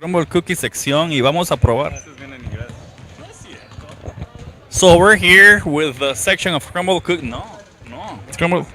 Crumble Cookie sección y vamos a probar. So we're here with the section of crumble cookie. No, no, it's crumble.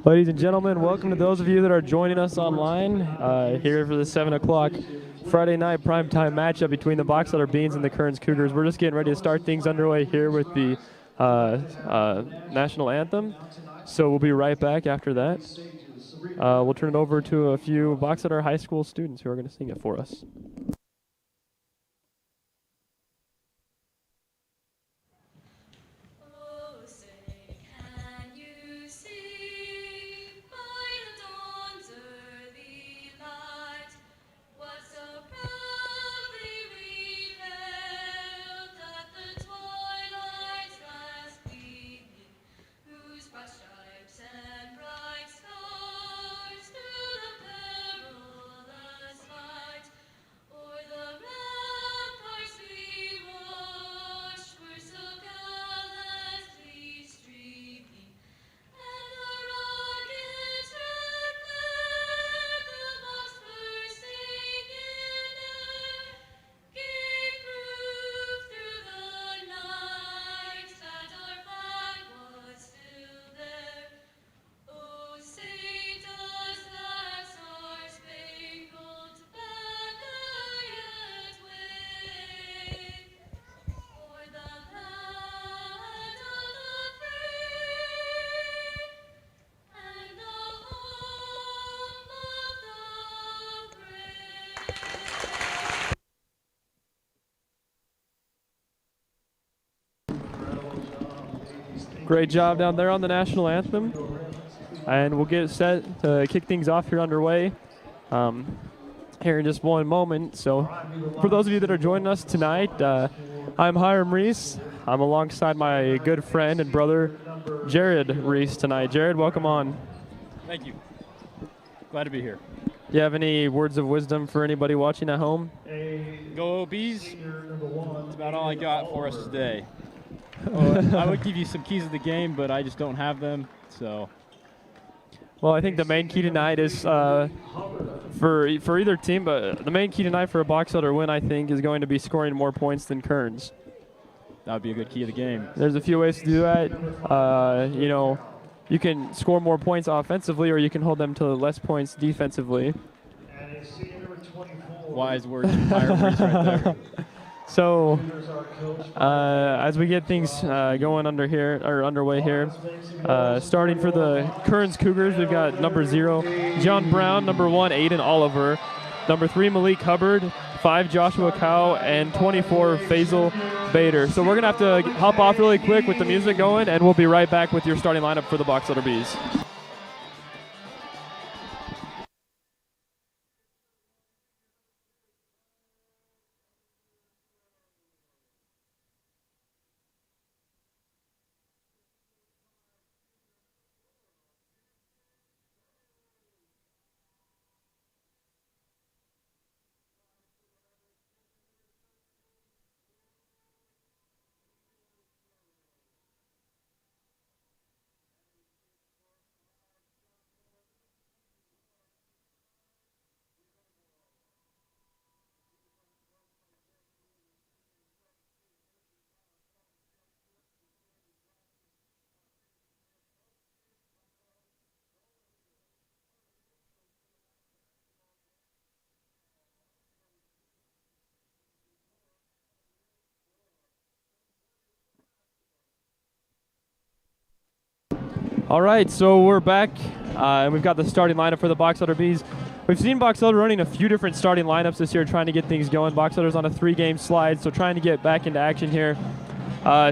Ladies and gentlemen, welcome to those of you that are joining us online here for the 7 o'clock Friday night primetime matchup between the Box Elder Beans and the Kearns Cougars. We're just getting ready to start things underway here with the national anthem. So we'll be right back after that. We'll turn it over to a few Box Elder high school students who are going to sing it for us. Great job down there on the national anthem. And we'll get set to kick things off here underway here in just one moment. So for those of you that are joining us tonight, I'm Hiram Reese. I'm alongside my good friend and brother, Jared Reese, tonight. Jared, welcome on. Thank you. Glad to be here. Do you have any words of wisdom for anybody watching at home? Go Bees. That's about all I got for us today. I would give you some keys of the game, but I just don't have them. So. Well, I think the main key tonight is for either team, but the main key tonight for a Box Elder win, I think, is going to be scoring more points than Kearns. That would be a good key of the game. There's a few ways to do that. You know, you can score more points offensively, or you can hold them to less points defensively. Wise words from Hiram Reese right there. So, as we get things going underway here, starting for the Kearns Cougars, we've got number 0, John Brown, number 1, Aiden Oliver, number 3, Malik Hubbard, 5, Joshua Cow, and 24, Faisal Bader. So we're going to have to hop off really quick with the music going, and we'll be right back with your starting lineup for the Box Elder Bees. All right, so we're back, and we've got the starting lineup for the Box Elder Bees. We've seen Box Elder running a few different starting lineups this year, trying to get things going. Box Elder's on a 3-game slide, so trying to get back into action here.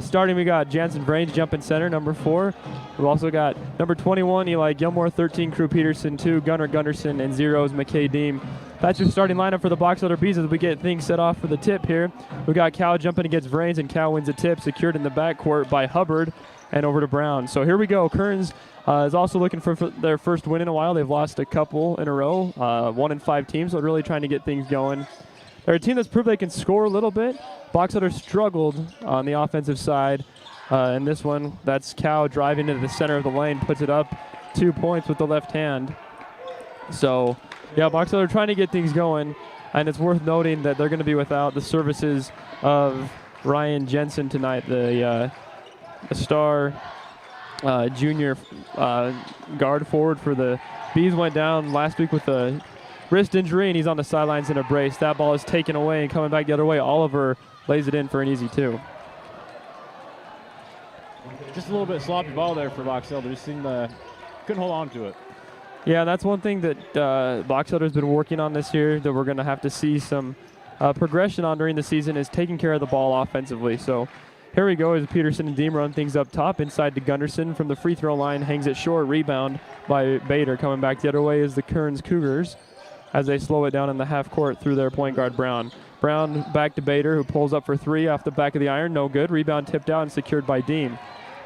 Starting, we got Jansen Brains jumping center, number 4. We've also got number 21, Eli Gilmore, 13, Crew Peterson, 2, Gunnar Gunderson, and 0 is McKay Deem. That's your starting lineup for the Box Elder Bees as we get things set off for the tip here. We've got Cal jumping against Brains, and Cal wins a tip, secured in the backcourt by Hubbard and over to Brown. So here we go. Kearns is also looking for their first win in a while. They've lost a couple in a row, 1 in 5 teams, so really trying to get things going. They're a team that's proved they can score a little bit. Box Elder struggled on the offensive side. In this one, that's Cow driving into the center of the lane, puts it up 2 points with the left hand. So, yeah, Box Elder trying to get things going, and it's worth noting that they're going to be without the services of Ryan Jensen tonight, the star junior guard forward for the Bees, went down last week with a wrist injury, and he's on the sidelines in a brace. That ball is taken away, and coming back the other way, Oliver lays it in for an easy 2. Just a little bit sloppy ball there for Box Elder. Just couldn't hold on to it. Yeah, that's one thing that Box Elder's been working on this year that we're going to have to see some progression on during the season is taking care of the ball offensively. So here we go as Peterson and Deem run things up top. Inside to Gunderson from the free throw line, hangs it short. Rebound by Bader. Coming back the other way is the Kearns Cougars as they slow it down in the half court through their point guard Brown. Brown back to Bader, who pulls up for 3 off the back of the iron. No good. Rebound tipped out and secured by Deem.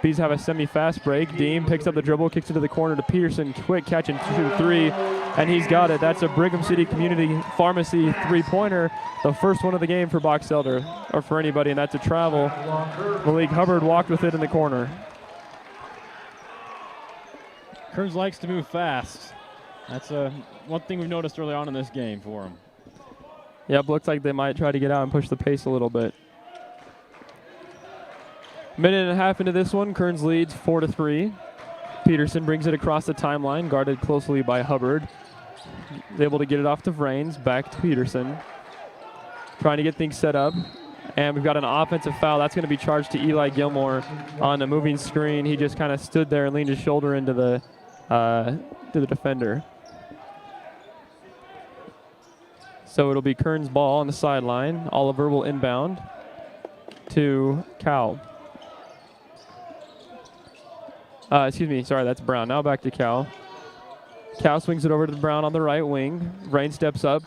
Bees have a semi-fast break. Deem picks up the dribble, kicks it to the corner to Peterson. Quick catch and 2-3, and he's got it. That's a Brigham City Community Pharmacy 3-pointer, the first one of the game for Box Elder, or for anybody, and that's a travel. Malik Hubbard walked with it in the corner. Kearns likes to move fast. That's one thing we've noticed early on in this game for him. Yep, looks like they might try to get out and push the pace a little bit. Minute and a half into this one, Kearns leads 4-3. Peterson brings it across the timeline, guarded closely by Hubbard. He's able to get it off to Vrains, back to Peterson. Trying to get things set up. And we've got an offensive foul. That's going to be charged to Eli Gilmore on a moving screen. He just kind of stood there and leaned his shoulder into the defender. So it'll be Kearns' ball on the sideline. Oliver will inbound to Cal. Excuse me, sorry, that's Brown. Now back to Cal. Cal swings it over to Brown on the right wing. Rain steps up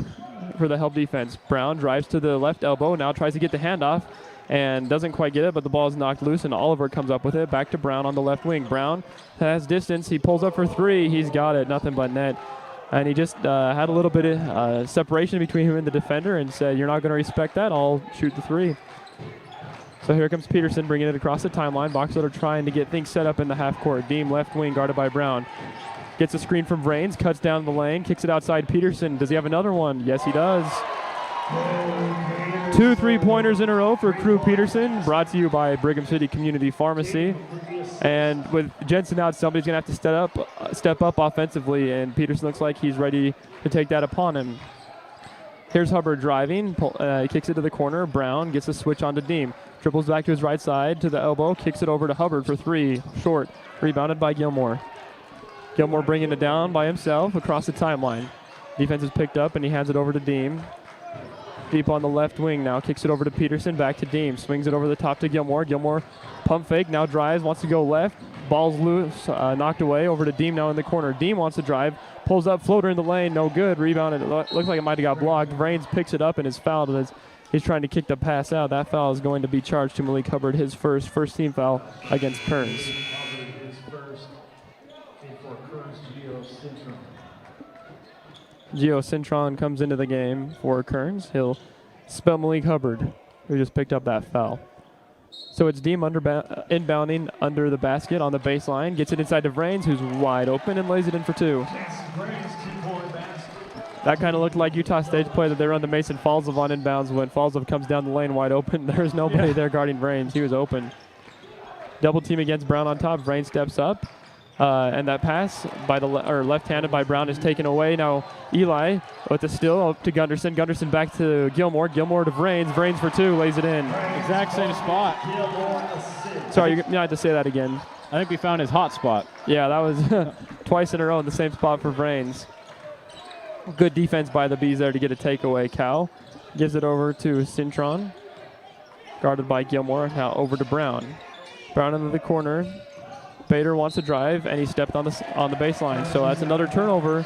for the help defense. Brown drives to the left elbow, now tries to get the handoff and doesn't quite get it, but the ball is knocked loose, and Oliver comes up with it. Back to Brown on the left wing. Brown has distance. He pulls up for 3. He's got it. Nothing but net. And he just had a little bit of separation between him and the defender and said, "You're not going to respect that. I'll shoot the 3." So here comes Peterson bringing it across the timeline. Box Elder trying to get things set up in the half court. Deem left wing guarded by Brown. Gets a screen from Vrains, cuts down the lane, kicks it outside Peterson. Does he have another one? Yes, he does. 2 3-pointers in a row for Crew Peterson, brought to you by Brigham City Community Pharmacy. And with Jensen out, somebody's going to have to step up offensively, and Peterson looks like he's ready to take that upon him. Here's Hubbard driving, kicks it to the corner. Brown gets a switch onto Deem. Dribbles back to his right side to the elbow, kicks it over to Hubbard for 3, short. Rebounded by Gilmore. Gilmore bringing it down by himself across the timeline. Defense is picked up, and he hands it over to Deem. Deep on the left wing now, kicks it over to Peterson, back to Deem. Swings it over the top to Gilmore. Gilmore pump fake, now drives, wants to go left. Ball's loose, knocked away, over to Deem now in the corner. Deem wants to drive, pulls up, floater in the lane, no good. Rebounded, looks like it might have got blocked. Vrains picks it up and is fouled as he's trying to kick the pass out. That foul is going to be charged to Malik Hubbard, his first team foul against Kearns. Gio Cintron comes into the game for Kearns. He'll spell Malik Hubbard, who just picked up that foul. So it's Deem inbounding under the basket on the baseline. Gets it inside to Vrains, who's wide open, and lays it in for 2. That kind of looked like Utah State's play that they run to Mason Falsov on inbounds when Falsov comes down the lane wide open. There's nobody there guarding Vrains. He was open. Double team against Brown on top. Vrains steps up. And that pass by the left-handed by Brown is taken away. Now Eli with the steal up to Gunderson. Gunderson back to Gilmore. Gilmore to Vrains. Vrains for 2, lays it in. Exact same spot. Sorry, you had to say that again. I think we found his hot spot. Yeah, that was twice in a row in the same spot for Vrains. Good defense by the Bees there to get a takeaway. Cal gives it over to Cintron. Guarded by Gilmore. Now over to Brown. Brown into the corner. Bader wants to drive, and he stepped on the baseline. So that's another turnover.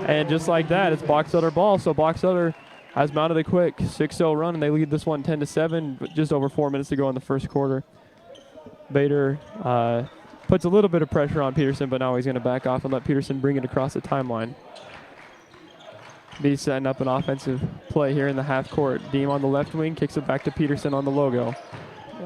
And just like that, it's Box Elder ball. So Box Elder has mounted a quick 6-0 run, and they lead this one 10-7, with just over 4 minutes to go in the first quarter. Bader puts a little bit of pressure on Peterson, but now he's going to back off and let Peterson bring it across the timeline. Be setting up an offensive play here in the half court. Deem on the left wing, kicks it back to Peterson on the logo.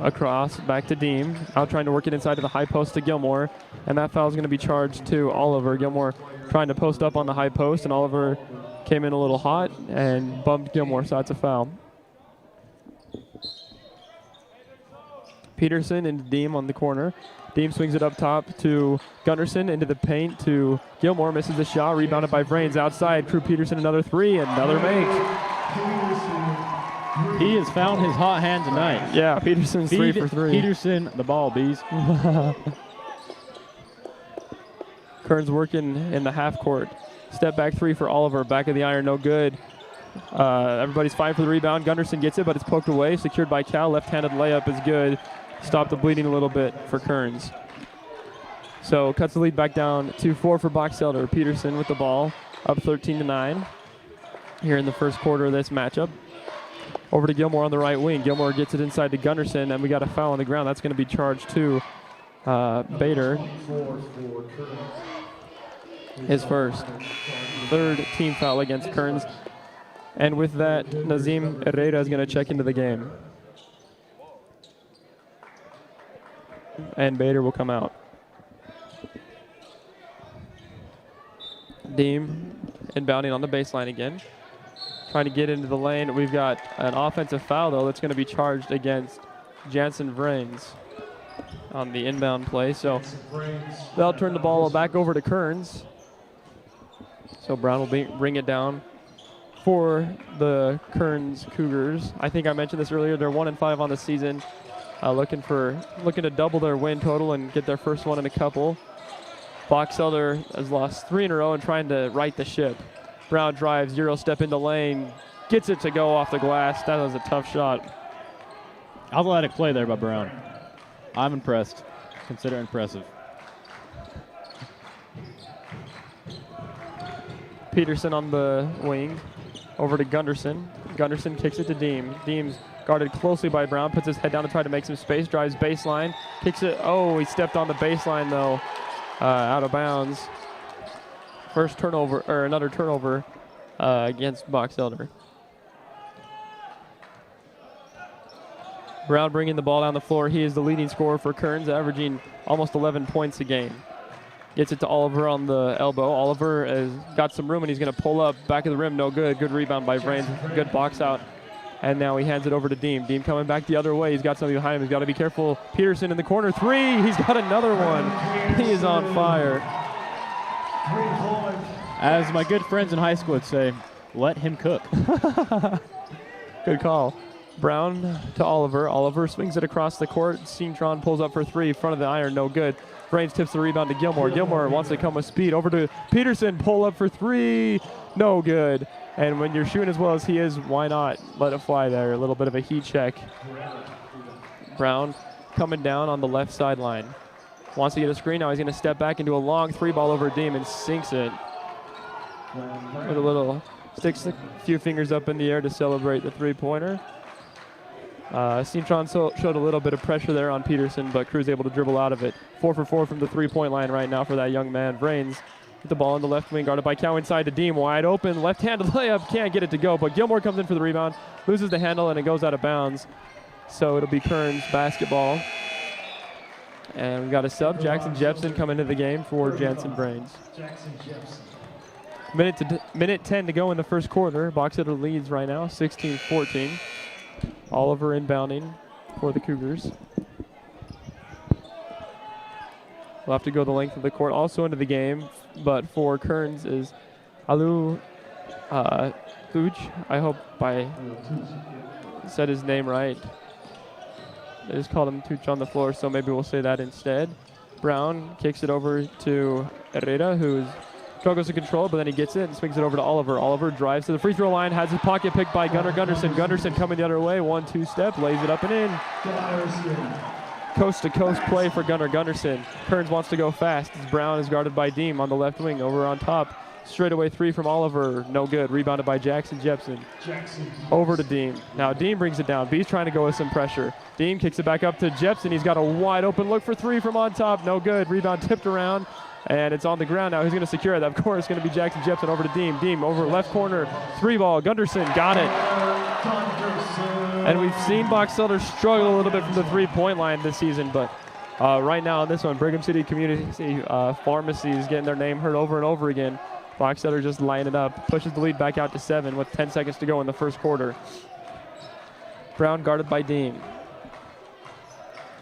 Across, back to Deem. Out trying to work it inside to the high post to Gilmore. And that foul is going to be charged to Oliver. Gilmore trying to post up on the high post, and Oliver came in a little hot and bumped Gilmore, so that's a foul. Peterson and Deem on the corner. Deem swings it up top to Gunderson into the paint to Gilmore. Misses the shot. Rebounded by Vrains outside. Crew Peterson another three. Another make. He has found his hot hand tonight. Yeah, Peterson's 3 for 3. Peterson the ball, Bees. Kearns working in the half court. Step back three for Oliver. Back of the iron, no good. Everybody's fine for the rebound. Gunderson gets it, but it's poked away. Secured by Cal. Left-handed layup is good. Stopped the bleeding a little bit for Kearns. So cuts the lead back down to 4 for Box Elder. Peterson with the ball, up 13-9 here in the first quarter of this matchup. Over to Gilmore on the right wing. Gilmore gets it inside to Gunderson, and we got a foul on the ground. That's going to be charged to Bader. His first. Third team foul against Kearns. And with that, Nazim Herrera is going to check into the game. And Bader will come out. Deem inbounding on the baseline again. Trying to get into the lane. We've got an offensive foul, though, that's going to be charged against Jansen Vrains on the inbound play. So they'll turn the ball back over to Kearns. So Brown will bring it down for the Kearns Cougars. I think I mentioned this earlier. They're 1-5 on the season, looking to double their win total and get their first one in a couple. Box Elder has lost 3 in a row and trying to right the ship. Brown drives, Euro step into lane, gets it to go off the glass. That was a tough shot. Athletic play there by Brown. I'm impressed. Consider impressive. Peterson on the wing, over to Gunderson. Gunderson kicks it to Deem. Deem's guarded closely by Brown, puts his head down to try to make some space, drives baseline, kicks it. Oh, he stepped on the baseline though, out of bounds. First turnover, or another turnover against Box Elder. Brown bringing the ball down the floor. He is the leading scorer for Kearns, averaging almost 11 points a game. Gets it to Oliver on the elbow. Oliver has got some room and he's going to pull up. Back of the rim, no good. Good rebound by Vrains. Good box out. And now he hands it over to Deem. Deem coming back the other way. He's got somebody behind him. He's got to be careful. Peterson in the corner. 3. He's got another one. He is on fire. As my good friends in high school would say, let him cook. Good call. Brown to Oliver. Oliver swings it across the court. Cintron pulls up for 3. Front of the iron, no good. Vrains tips the rebound to Gilmore. Gilmore wants to come with speed. Over to Peterson. Pull up for 3. No good. And when you're shooting as well as he is, why not let it fly there? A little bit of a heat check. Brown coming down on the left sideline. Wants to get a screen. Now he's going to step back into a long 3 ball over Deem and sinks it. With a little, sticks a few fingers up in the air to celebrate the 3-pointer. Cintron showed a little bit of pressure there on Peterson, but Crew's able to dribble out of it. 4 for 4 from the 3-point line right now for that young man. Vrains with the ball on the left wing, guarded by Cow inside to Deem. Wide open, left-handed layup, can't get it to go, but Gilmore comes in for the rebound, loses the handle, and it goes out of bounds. So it'll be Kearns basketball. And we've got a sub, Jackson Jepson, coming into the game for Jansen Vrains. Minute 10 to go in the first quarter. Box Elder leads right now, 16-14. Oliver inbounding for the Cougars. We'll have to go the length of the court. Also into the game, but for Kearns is Alu Thuj. I hope I said his name right. I just called him Tuch on the floor, so maybe we'll say that instead. Brown kicks it over to Herrera, who struggles to control, but then he gets it and swings it over to Oliver. Oliver drives to the free throw line, has his pocket picked by Gunderson. Gunderson coming the other way, 1-2 step, lays it up and in. Coast to coast play for Gunderson. Kearns wants to go fast as Brown is guarded by Deem on the left wing. Over on top, straightaway 3 from Oliver, no good. Rebounded by Jackson Jepson. Over to Deem. Now Deem brings it down. B's trying to go with some pressure. Deem kicks it back up to Jepson. He's got a wide open look for 3 from on top, no good. Rebound tipped around. And it's on the ground now. Who's going to secure it? Of course, it's going to be Jackson Jepson over to Deem. Deem over left corner, 3 ball. Gunderson got it. And we've seen Box Elder struggle a little bit from the 3-point line this season, but right now on this one, Brigham City Community Pharmacy is getting their name heard over and over again. Box Elder just lining it up, pushes the lead back out to 7 with 10 seconds to go in the first quarter. Brown guarded by Deem.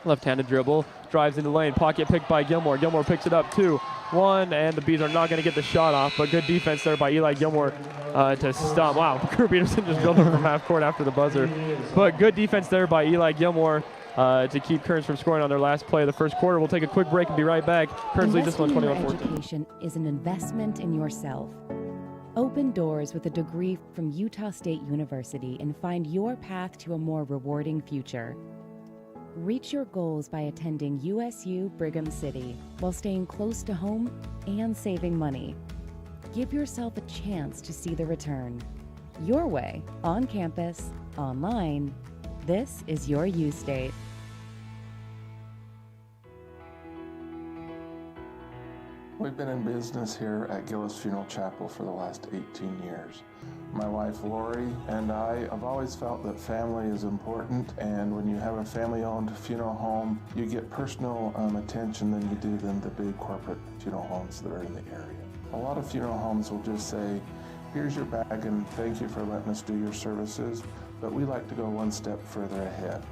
Left-handed dribble, drives into lane, pocket picked by Gilmore. Gilmore picks it up, 2-1, and the Bees are not going to get the shot off, but good defense there by Eli Gilmore to stop. Wow, Crew Peterson just drilled over from half court after the buzzer. But good defense there by Eli Gilmore to keep Kearns from scoring on their last play of the first quarter. We'll take a quick break and be right back. Kearns leads this one 21-14. Education is an investment in yourself. Open doors with a degree from Utah State University and find your path to a more rewarding future. Reach your goals by attending USU Brigham City while staying close to home and saving money. Give yourself a chance to see the return. Your way, on campus, online. This is your U State. We've been in business here at Gillis Funeral Chapel for the last 18 years. My wife Lori and I have always felt that family is important, and when you have a family-owned funeral home, you get personal attention than you do than the big corporate funeral homes that are in the area. A lot of funeral homes will just say, here's your bag and thank you for letting us do your services, but we like to go one step further ahead.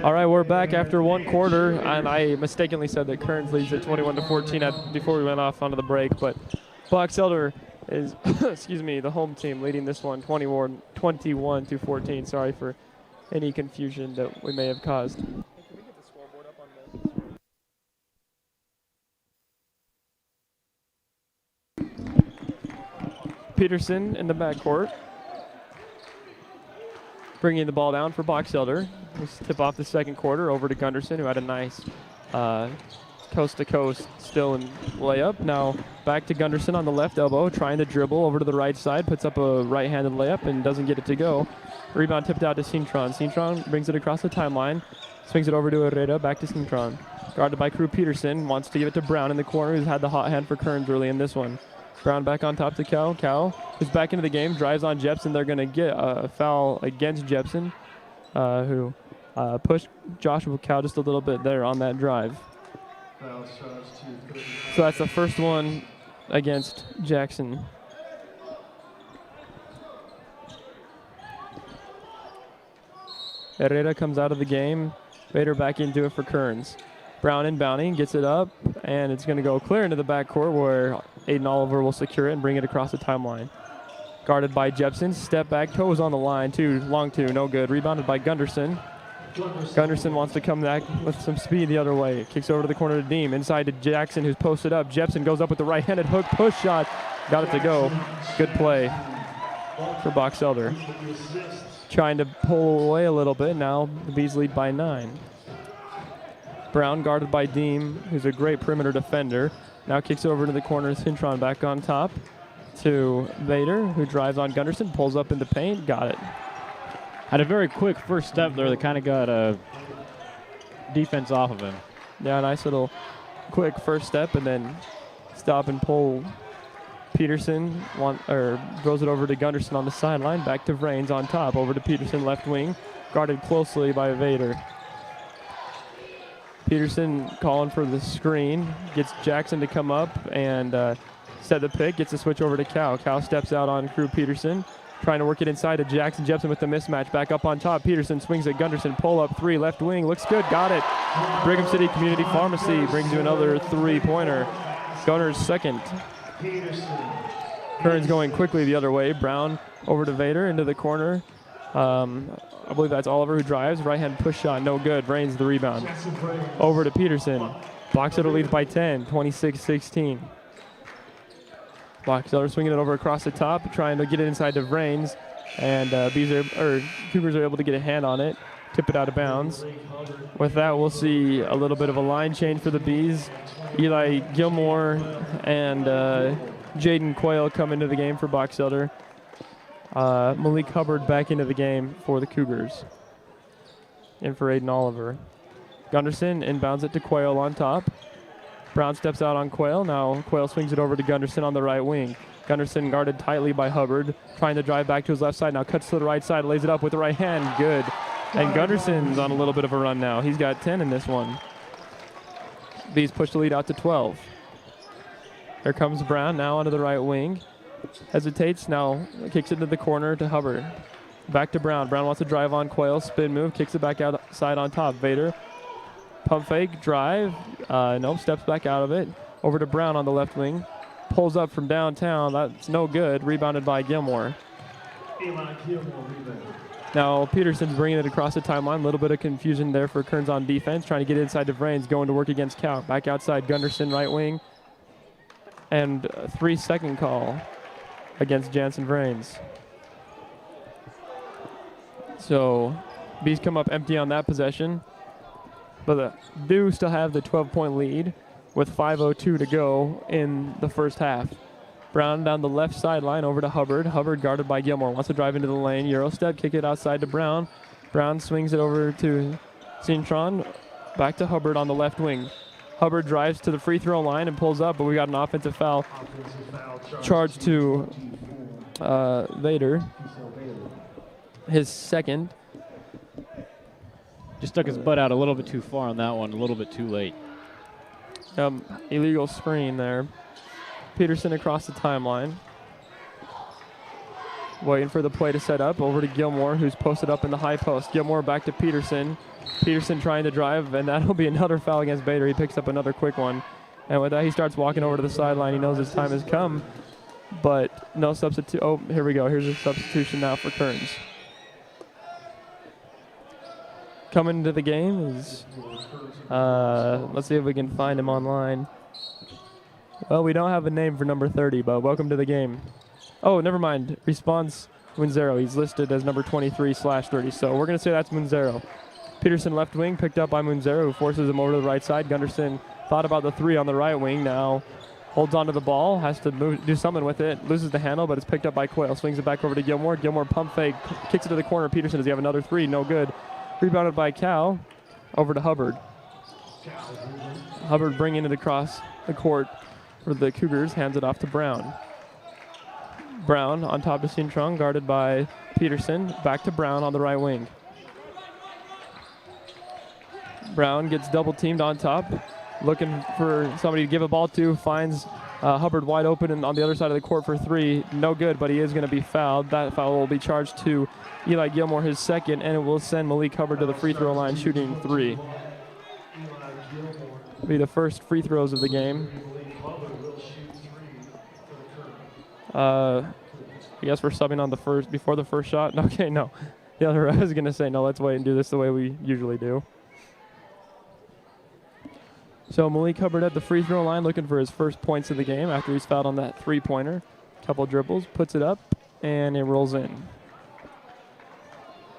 All right, we're back after one quarter, and I mistakenly said that Kearns leads at 21-14 before we went off onto the break, but Box Elder is, excuse me, the home team leading this one 21-14. Sorry for any confusion that we may have caused. Hey, can we get the scoreboard up on this? Peterson in the backcourt, bringing the ball down for Box Elder. Let's tip off the second quarter over to Gunderson, who had a nice coast-to-coast still and layup. Now back to Gunderson on the left elbow, trying to dribble over to the right side, puts up a right-handed layup and doesn't get it to go. Rebound tipped out to Cintron. Cintron brings it across the timeline, swings it over to Herrera, back to Cintron. Guarded by Crew Peterson, wants to give it to Brown in the corner, who's had the hot hand for Kearns early in this one. Brown back on top to Cal. Cal is back into the game, drives on Jepson. They're going to get a foul against Jepson, who pushed Joshua Cal just a little bit there on that drive. So that's the first one against Jackson. Herrera comes out of the game. Vader back into it for Kearns. Brown inbounding, gets it up, and it's going to go clear into the backcourt where Aiden Oliver will secure it and bring it across the timeline. Guarded by Jepson, step back, toes on the line, long two, no good. Rebounded by Gunderson. Gunderson wants to come back with some speed the other way. Kicks over to the corner to Deem, inside to Jackson, who's posted up. Jepson goes up with the right-handed hook, push shot, got it to go. Good play for Box Elder. Trying to pull away a little bit, now the Bees lead by 9. Brown guarded by Deem, who's a great perimeter defender. Now kicks over to the corner, Cintron back on top to Vader, who drives on Gunderson, pulls up in the paint, got it. Had a very quick first step there that kind of got a defense off of him. Yeah, nice little quick first step, and then stop and pull Peterson, throws it over to Gunderson on the sideline, back to Vrains on top, over to Peterson left wing, guarded closely by Vader. Peterson calling for the screen, gets Jackson to come up and set the pick, gets a switch over to Cal. Cal steps out on Crew Peterson, trying to work it inside to Jackson. Jepson with the mismatch, back up on top. Peterson swings at Gunderson, pull up three, left wing, looks good, got it. Brigham City Community Pharmacy brings you another three-pointer. Gunner's second. Kearns going quickly the other way. Brown over to Vader into the corner. I believe that's Oliver who drives. Right-hand push shot, no good. Vrains the rebound. Over to Peterson. Box Elder leads by 10, 26-16. Box Elder swinging it over across the top, trying to get it inside to Vrains. And Cougars are able to get a hand on it, tip it out of bounds. With that, we'll see a little bit of a line change for the Bees. Eli Gilmore and Jaden Quayle come into the game for Box Elder. Malik Hubbard back into the game for the Cougars. And for Aiden Oliver. Gunderson inbounds it to Quayle on top. Brown steps out on Quayle. Now Quayle swings it over to Gunderson on the right wing. Gunderson guarded tightly by Hubbard, trying to drive back to his left side. Now cuts to the right side, lays it up with the right hand. Good. And Gunderson's on a little bit of a run now. He's got 10 in this one. Bees push the lead out to 12. Here comes Brown now onto the right wing. Hesitates, now kicks it to the corner to Hubbard. Back to Brown. Brown wants to drive on Quayle. Spin move, kicks it back outside on top. Vader. Pump fake, drive. Nope, steps back out of it. Over to Brown on the left wing. Pulls up from downtown. That's no good. Rebounded by Gilmore. Now Peterson's bringing it across the timeline. A little bit of confusion there for Kearns on defense. Trying to get inside to Vrains. Going to work against Cal. Back outside, Gunderson right wing. And a 3-second call against Jansen Vrains. So Bees come up empty on that possession. But they do still have the 12-point lead with 5:02 to go in the first half. Brown down the left sideline over to Hubbard. Hubbard guarded by Gilmore. Wants to drive into the lane. Euro step, kick it outside to Brown. Brown swings it over to Cintron. Back to Hubbard on the left wing. Hubbard drives to the free throw line and pulls up, but we got an offensive foul charged to Vader. His second. Just stuck his butt out a little bit too far on that one, a little bit too late. Illegal screen there. Peterson across the timeline. Waiting for the play to set up. Over to Gilmore, who's posted up in the high post. Gilmore back to Peterson. Peterson trying to drive, and that'll be another foul against Bader. He picks up another quick one. And with that, he starts walking over to the sideline. He knows his time has come, but no substitute. Oh, here we go. Here's a substitution now for Kearns. Coming into the game is, let's see if we can find him online. Well, we don't have a name for number 30, but welcome to the game. Oh, never mind. Response Munzero. He's listed as number 23/30, so we're going to say that's Munzero. Peterson left wing, picked up by Munzero, who forces him over to the right side. Gunderson thought about the three on the right wing. Now holds onto the ball, has to do something with it, loses the handle, but it's picked up by Quayle. Swings it back over to Gilmore. Gilmore pump fake, kicks it to the corner. Peterson, does he have another three? No good. Rebounded by Cal. Over to Hubbard. Hubbard bringing it across the court for the Cougars, hands it off to Brown. Brown on top of Cintron, guarded by Peterson. Back to Brown on the right wing. Brown gets double teamed on top, looking for somebody to give a ball to, finds Hubbard wide open and on the other side of the court for three. No good, but he is going to be fouled. That foul will be charged to Eli Gilmore, his second, and it will send Malik Hubbard to the free throw line shooting three. Be the first free throws of the game. I guess we're subbing on the first, before the first shot. Okay, no. The other, I was going to say, no, let's wait and do this the way we usually do. So Malik Hubbard at the free throw line looking for his first points of the game after he's fouled on that three-pointer. Couple dribbles, puts it up, and it rolls in.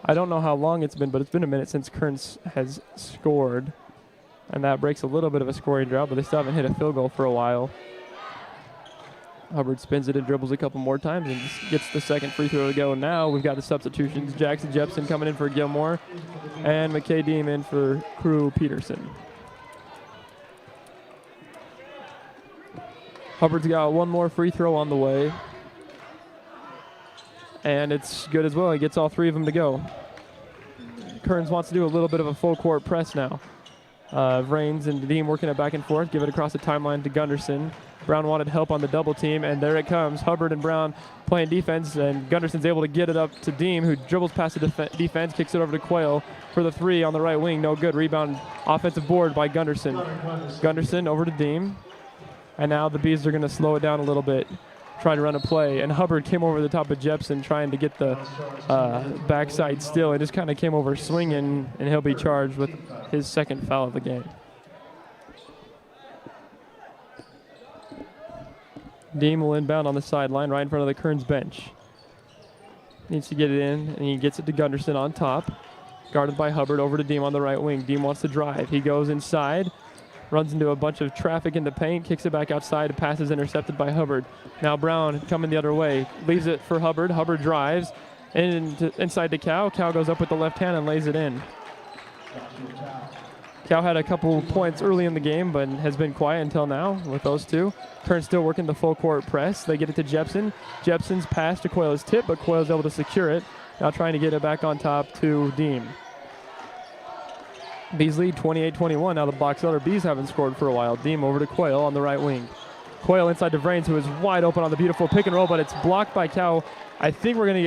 I don't know how long it's been, but it's been a minute since Kearns has scored. And that breaks a little bit of a scoring drought, but they still haven't hit a field goal for a while. Hubbard spins it and dribbles a couple more times and gets the second free throw to go. Now we've got the substitutions. Jackson Jepson coming in for Gilmore, and McKay Deem in for Crew Peterson. Hubbard's got one more free throw on the way. And it's good as well. He gets all three of them to go. Kearns wants to do a little bit of a full court press now. Vrains and Deem working it back and forth. Give it across the timeline to Gunderson. Brown wanted help on the double team, and there it comes. Hubbard and Brown playing defense, and Gunderson's able to get it up to Deem, who dribbles past the defense, kicks it over to Quayle for the three on the right wing. No good. Rebound, offensive board by Gunderson. Gunderson over to Deem. And now the Bees are going to slow it down a little bit, try to run a play. And Hubbard came over the top of Jepson trying to get the backside steal. It just kind of came over swinging, and he'll be charged with his second foul of the game. Deem will inbound on the sideline right in front of the Kearns bench. Needs to get it in, and he gets it to Gunderson on top. Guarded by Hubbard over to Deem on the right wing. Deem wants to drive. He goes inside. Runs into a bunch of traffic in the paint, kicks it back outside, pass is intercepted by Hubbard. Now Brown coming the other way, leaves it for Hubbard. Hubbard drives inside to Cal. Cal goes up with the left hand and lays it in. Cal had a couple points early in the game, but has been quiet until now with those two. Kearns still working the full court press. They get it to Jepson. Jepson's pass to Coyle's tip, but Coyle's able to secure it. Now trying to get it back on top to Deem. Bees lead 28-21. Now the Box Elder Bees haven't scored for a while. Deem over to Coyle on the right wing. Coyle inside to Vrains, who is wide open on the beautiful pick and roll, but it's blocked by Cal. I think we're gonna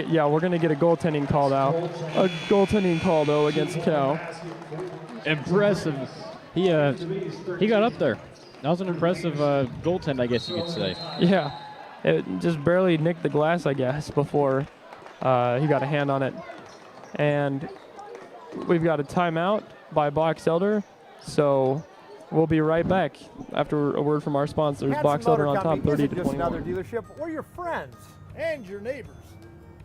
get a goaltending call out. A goaltending call though against Cal. Impressive. He got up there. That was an impressive goaltend, I guess you could say. Yeah, it just barely nicked the glass, I guess, before he got a hand on it. And we've got a timeout by Box Elder, so we'll be right back after a word from our sponsors. Box Elder on top, 30-21. Just another dealership. We're your friends and your neighbors.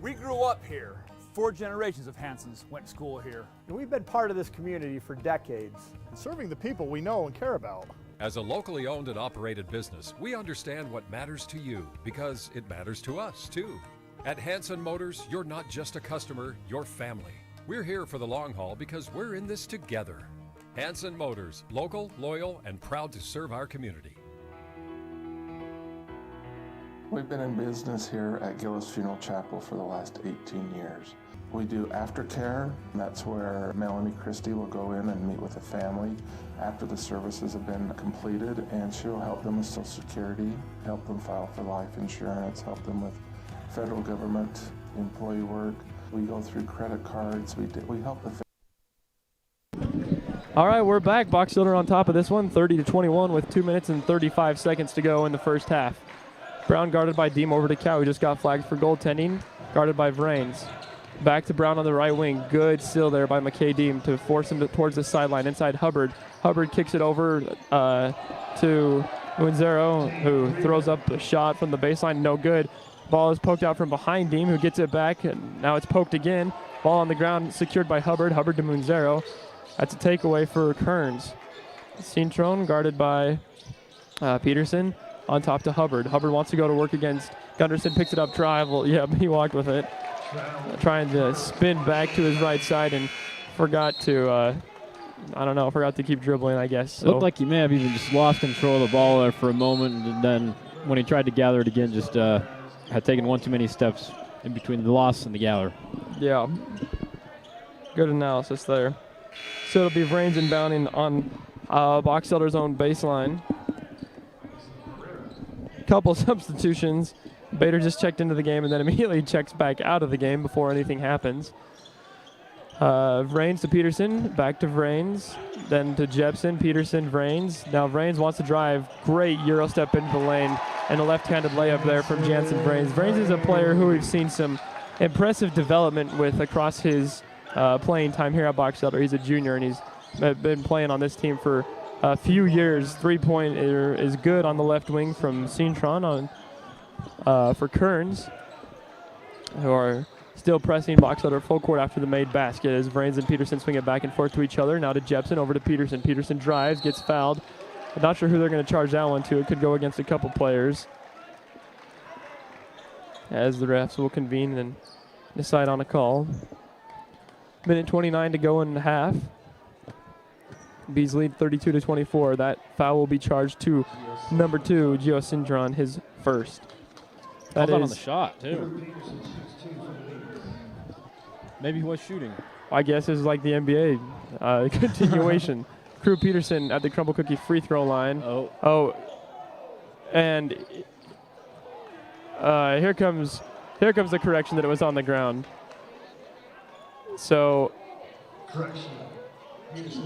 We grew up here. 4 generations of Hansons went to school here. And we've been part of this community for decades. Serving the people we know and care about. As a locally owned and operated business, we understand what matters to you because it matters to us too. At Hanson Motors, you're not just a customer, you're family. We're here for the long haul because we're in this together. Hanson Motors, local, loyal, and proud to serve our community. We've been in business here at Gillis Funeral Chapel for the last 18 years. We do aftercare. That's where Melanie Christie will go in and meet with the family after the services have been completed, and she'll help them with Social Security, help them file for life insurance, help them with federal government employee work. We go through credit cards. We help the All right, we're back. Box Elder on top of this one, 30-21 with 2 minutes and 35 seconds to go in the first half. Brown guarded by Deem over to Cow, who just got flagged for goaltending, guarded by Vrains. Back to Brown on the right wing. Good steal there by McKay Deem to force him towards the sideline. Inside Hubbard. Hubbard kicks it over to Winzero, who throws up a shot from the baseline. No good. Ball is poked out from behind Deem, who gets it back. And now it's poked again. Ball on the ground, secured by Hubbard. Hubbard to Munzero. That's a takeaway for Kearns. Cintron guarded by Peterson. On top to Hubbard. Hubbard wants to go to work against Gunderson. Picks it up, drive. Well, yeah, he walked with it. Trying to spin back to his right side and forgot to, forgot to keep dribbling, I guess. So. Looked like he may have even just lost control of the ball there for a moment, and then when he tried to gather it again, just had taken one too many steps in between the loss and the gather. Yeah. Good analysis there. So it'll be Vrains inbounding on Box Elder's own baseline. Couple substitutions. Bader just checked into the game and then immediately checks back out of the game before anything happens. Vrains to Peterson, back to Vrains, then to Jepson, Peterson, Vrains. Now Vrains wants to drive. Great Euro step into the lane and a left-handed layup there from Jansen Vrains. Vrains is a player who we've seen some impressive development with across his playing time here at Box Elder. He's a junior and he's been playing on this team for a few years. 3-pointer is good on the left wing from Cintron for Kearns, who are still pressing Box Elder full court after the made basket as Vrains and Peterson swing it back and forth to each other. Now to Jepson, over to Peterson. Peterson drives, gets fouled. I'm not sure who they're going to charge that one to. It could go against a couple players, as the refs will convene and decide on a call. Minute 29 to go in half. Bees lead 32-24. That foul will be charged to number 2, Gio Cintron, his first. That is on the shot, too. Maybe he was shooting. I guess it's like the NBA continuation. Crew Peterson at the Crumble Cookie free throw line. And here comes the correction that it was on the ground. So,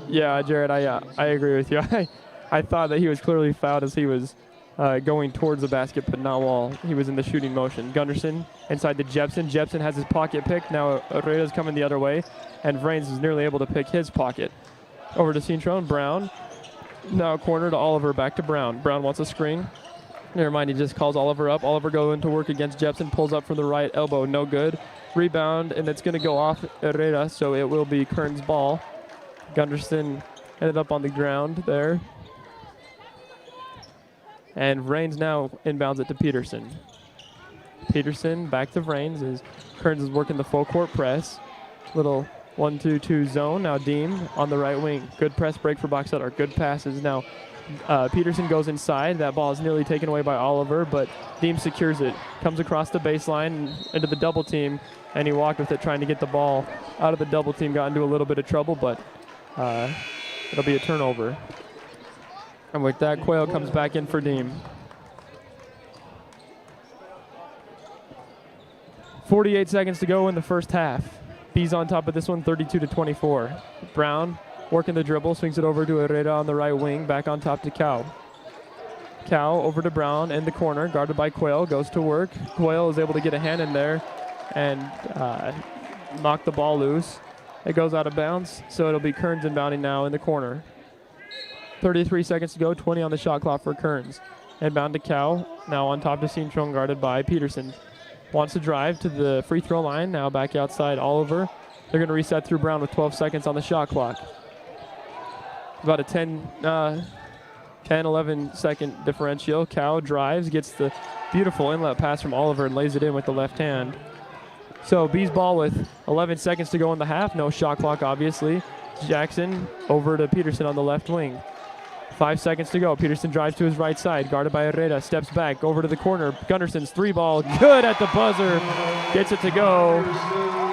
yeah, Jared, I agree with you. I thought that he was clearly fouled as he was going towards the basket, but not while he was in the shooting motion. Gunderson inside to Jepson. Jepson has his pocket picked. Now Herrera's coming the other way, and Vrains is nearly able to pick his pocket. Over to Cintron. Brown. Now corner to Oliver. Back to Brown. Brown wants a screen. Never mind, he just calls Oliver up. Oliver going to work against Jepson. Pulls up from the right elbow. No good. Rebound, and it's going to go off Herrera, so it will be Kearns' ball. Gunderson ended up on the ground there. And Vrains now inbounds it to Peterson. Peterson back to Vrains as Kearns is working the full court press. Little 1-2-2 zone. Now Deem on the right wing. Good press break for Box Elder. Good passes. Now Peterson goes inside. That ball is nearly taken away by Oliver, but Deem secures it. Comes across the baseline into the double team, and he walked with it trying to get the ball out of the double team. Got into a little bit of trouble, but it'll be a turnover. And with that, Quayle comes back in for Deem. 48 seconds to go in the first half. Bees on top of this one, 32-24. Brown working the dribble, swings it over to Herrera on the right wing, back on top to Cow. Cow over to Brown in the corner, guarded by Quayle, goes to work. Quayle is able to get a hand in there and knock the ball loose. It goes out of bounds, so it'll be Kearns inbounding now in the corner. 33 seconds to go, 20 on the shot clock for Kearns. Inbound to Cow, now on top to Cinchon, guarded by Peterson. Wants to drive to the free throw line, now back outside Oliver. They're going to reset through Brown with 12 seconds on the shot clock. About a 11 second differential. Cow drives, gets the beautiful inlet pass from Oliver and lays it in with the left hand. So Bees ball with 11 seconds to go in the half. No shot clock, obviously. Jackson over to Peterson on the left wing. 5 seconds to go. Peterson drives to his right side, guarded by Herrera. Steps back over to the corner. Gunnarson's three ball, good at the buzzer. Gets it to go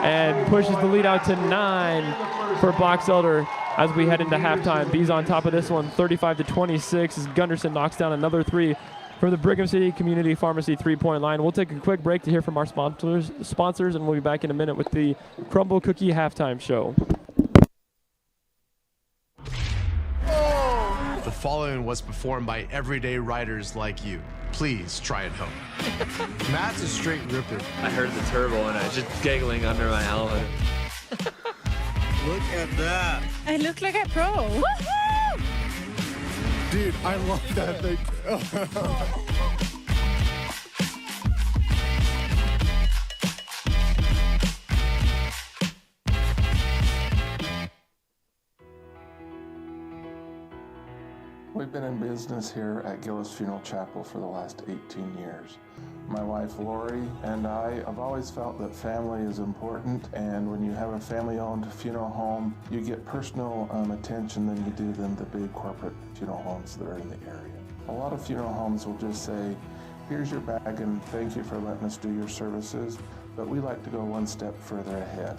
and pushes the lead out to 9 for Box Elder as we head into halftime. Bees on top of this one, 35-26, as Gunderson knocks down another three from the Brigham City Community Pharmacy three-point line. We'll take a quick break to hear from our sponsors, and we'll be back in a minute with the Crumble Cookie halftime show. The following was performed by everyday writers like you. Please try it home. Matt's a straight ripper. I heard the turbo and I was just giggling under my helmet. Look at that. I look like a pro. Woohoo! Dude, I love that thing. We've been in business here at Gillis Funeral Chapel for the last 18 years. My wife Lori and I have always felt that family is important, and when you have a family-owned funeral home, you get personal attention than you do than the big corporate funeral homes that are in the area. A lot of funeral homes will just say, here's your bag and thank you for letting us do your services, but we like to go one step further ahead.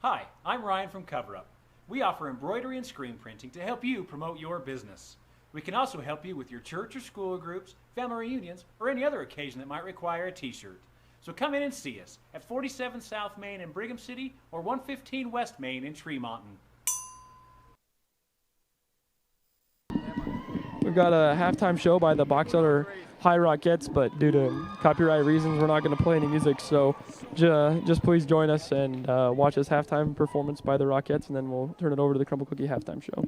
Hi, I'm Ryan from CoverUp. We offer embroidery and screen printing to help you promote your business. We can also help you with your church or school groups, family reunions, or any other occasion that might require a t-shirt. So come in and see us at 47 South Main in Brigham City or 115 West Main in Tremonton. We've got a halftime show by the Box Elder High Rockettes, but due to copyright reasons, we're not going to play any music. So just please join us and watch this halftime performance by the Rockettes, and then we'll turn it over to the Crumble Cookie halftime show.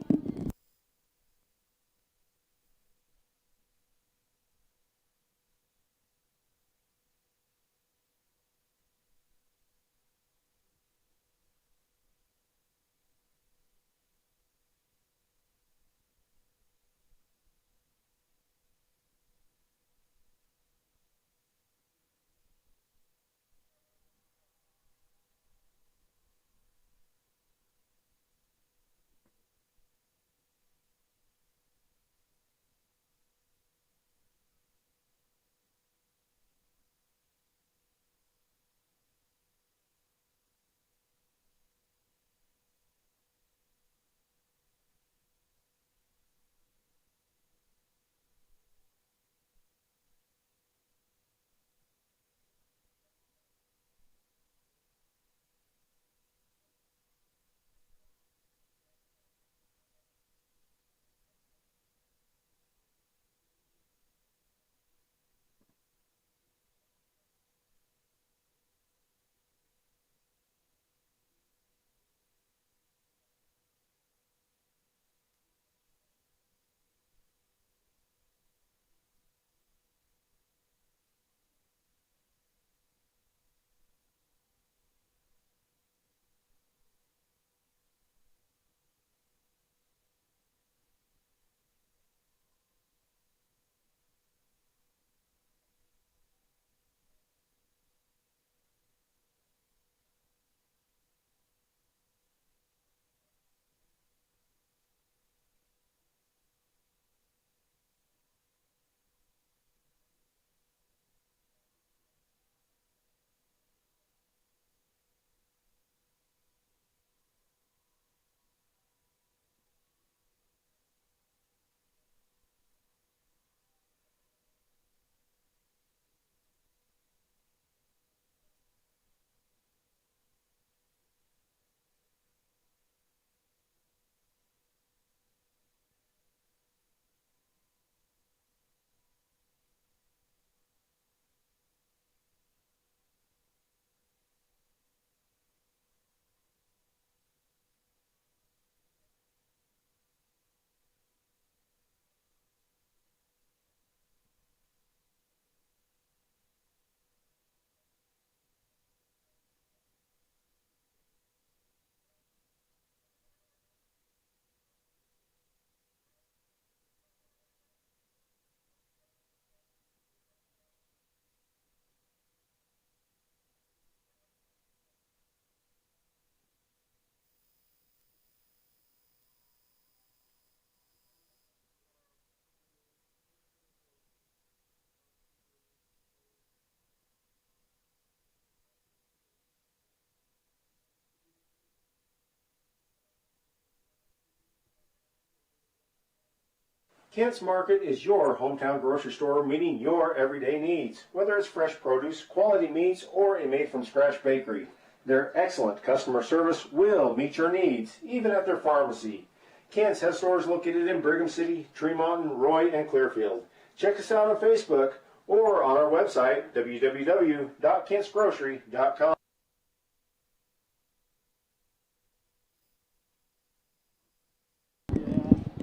Kent's Market is your hometown grocery store meeting your everyday needs, whether it's fresh produce, quality meats, or a made-from-scratch bakery. Their excellent customer service will meet your needs, even at their pharmacy. Kent's has stores located in Brigham City, Tremont, Roy, and Clearfield. Check us out on Facebook or on our website, www.kentsgrocery.com.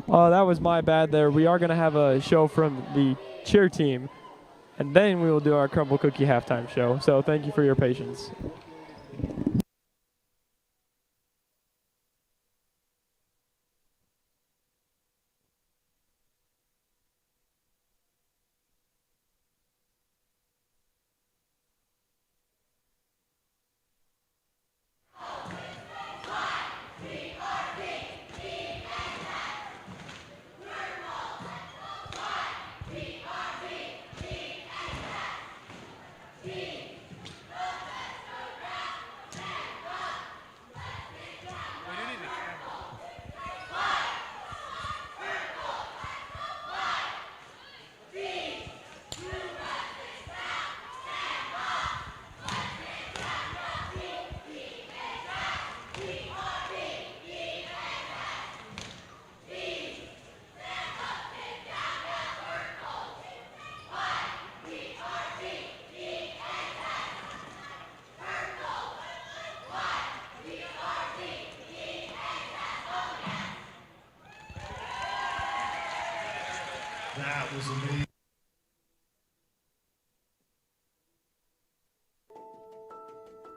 Oh, that was my bad there. We are going to have a show from the cheer team, and then we will do our Crumble Cookie halftime show. So thank you for your patience. That was amazing.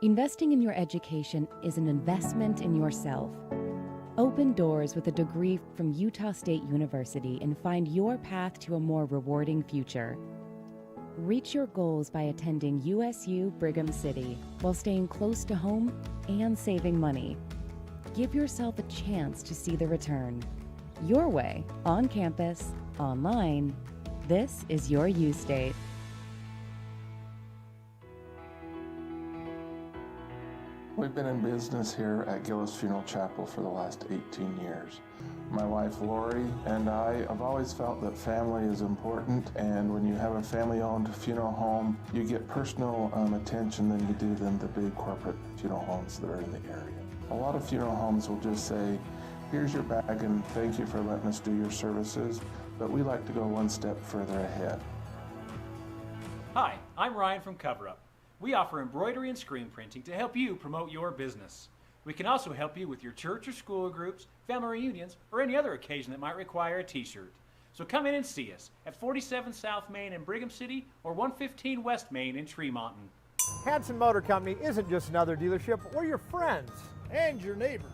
Investing in your education is an investment in yourself. Open doors with a degree from Utah State University and find your path to a more rewarding future. Reach your goals by attending USU Brigham City while staying close to home and saving money. Give yourself a chance to see the return. Your way, on campus, online. This is your U State. We've been in business here at Gillis Funeral Chapel for the last 18 years. My wife Lori and I have always felt that family is important, and when you have a family-owned funeral home, you get personal attention than you do than the big corporate funeral homes that are in the area. A lot of funeral homes will just say, here's your bag and thank you for letting us do your services, but we like to go one step further ahead. Hi, I'm Ryan from Cover Up. We offer embroidery and screen printing to help you promote your business. We can also help you with your church or school groups, family reunions, or any other occasion that might require a t-shirt. So come in and see us at 47 South Main in Brigham City or 115 West Main in Tremont. Hanson Motor Company isn't just another dealership. We're your friends and your neighbors.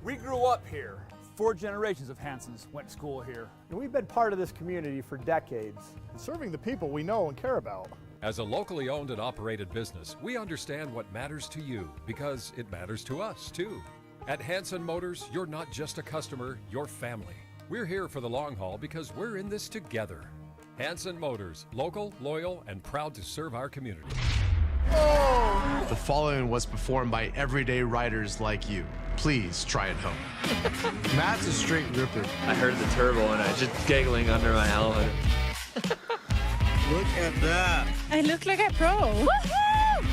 We grew up here. 4 generations of Hansons went to school here. And we've been part of this community for decades. Serving the people we know and care about. As a locally owned and operated business, we understand what matters to you because it matters to us too. At Hanson Motors, you're not just a customer, you're family. We're here for the long haul because we're in this together. Hanson Motors, local, loyal, and proud to serve our community. Oh! The following was performed by everyday riders like you. Please try it home. Matt's a straight ripper. I heard the turbo and I was just giggling under my helmet. Look at that. I look like a pro. Woohoo!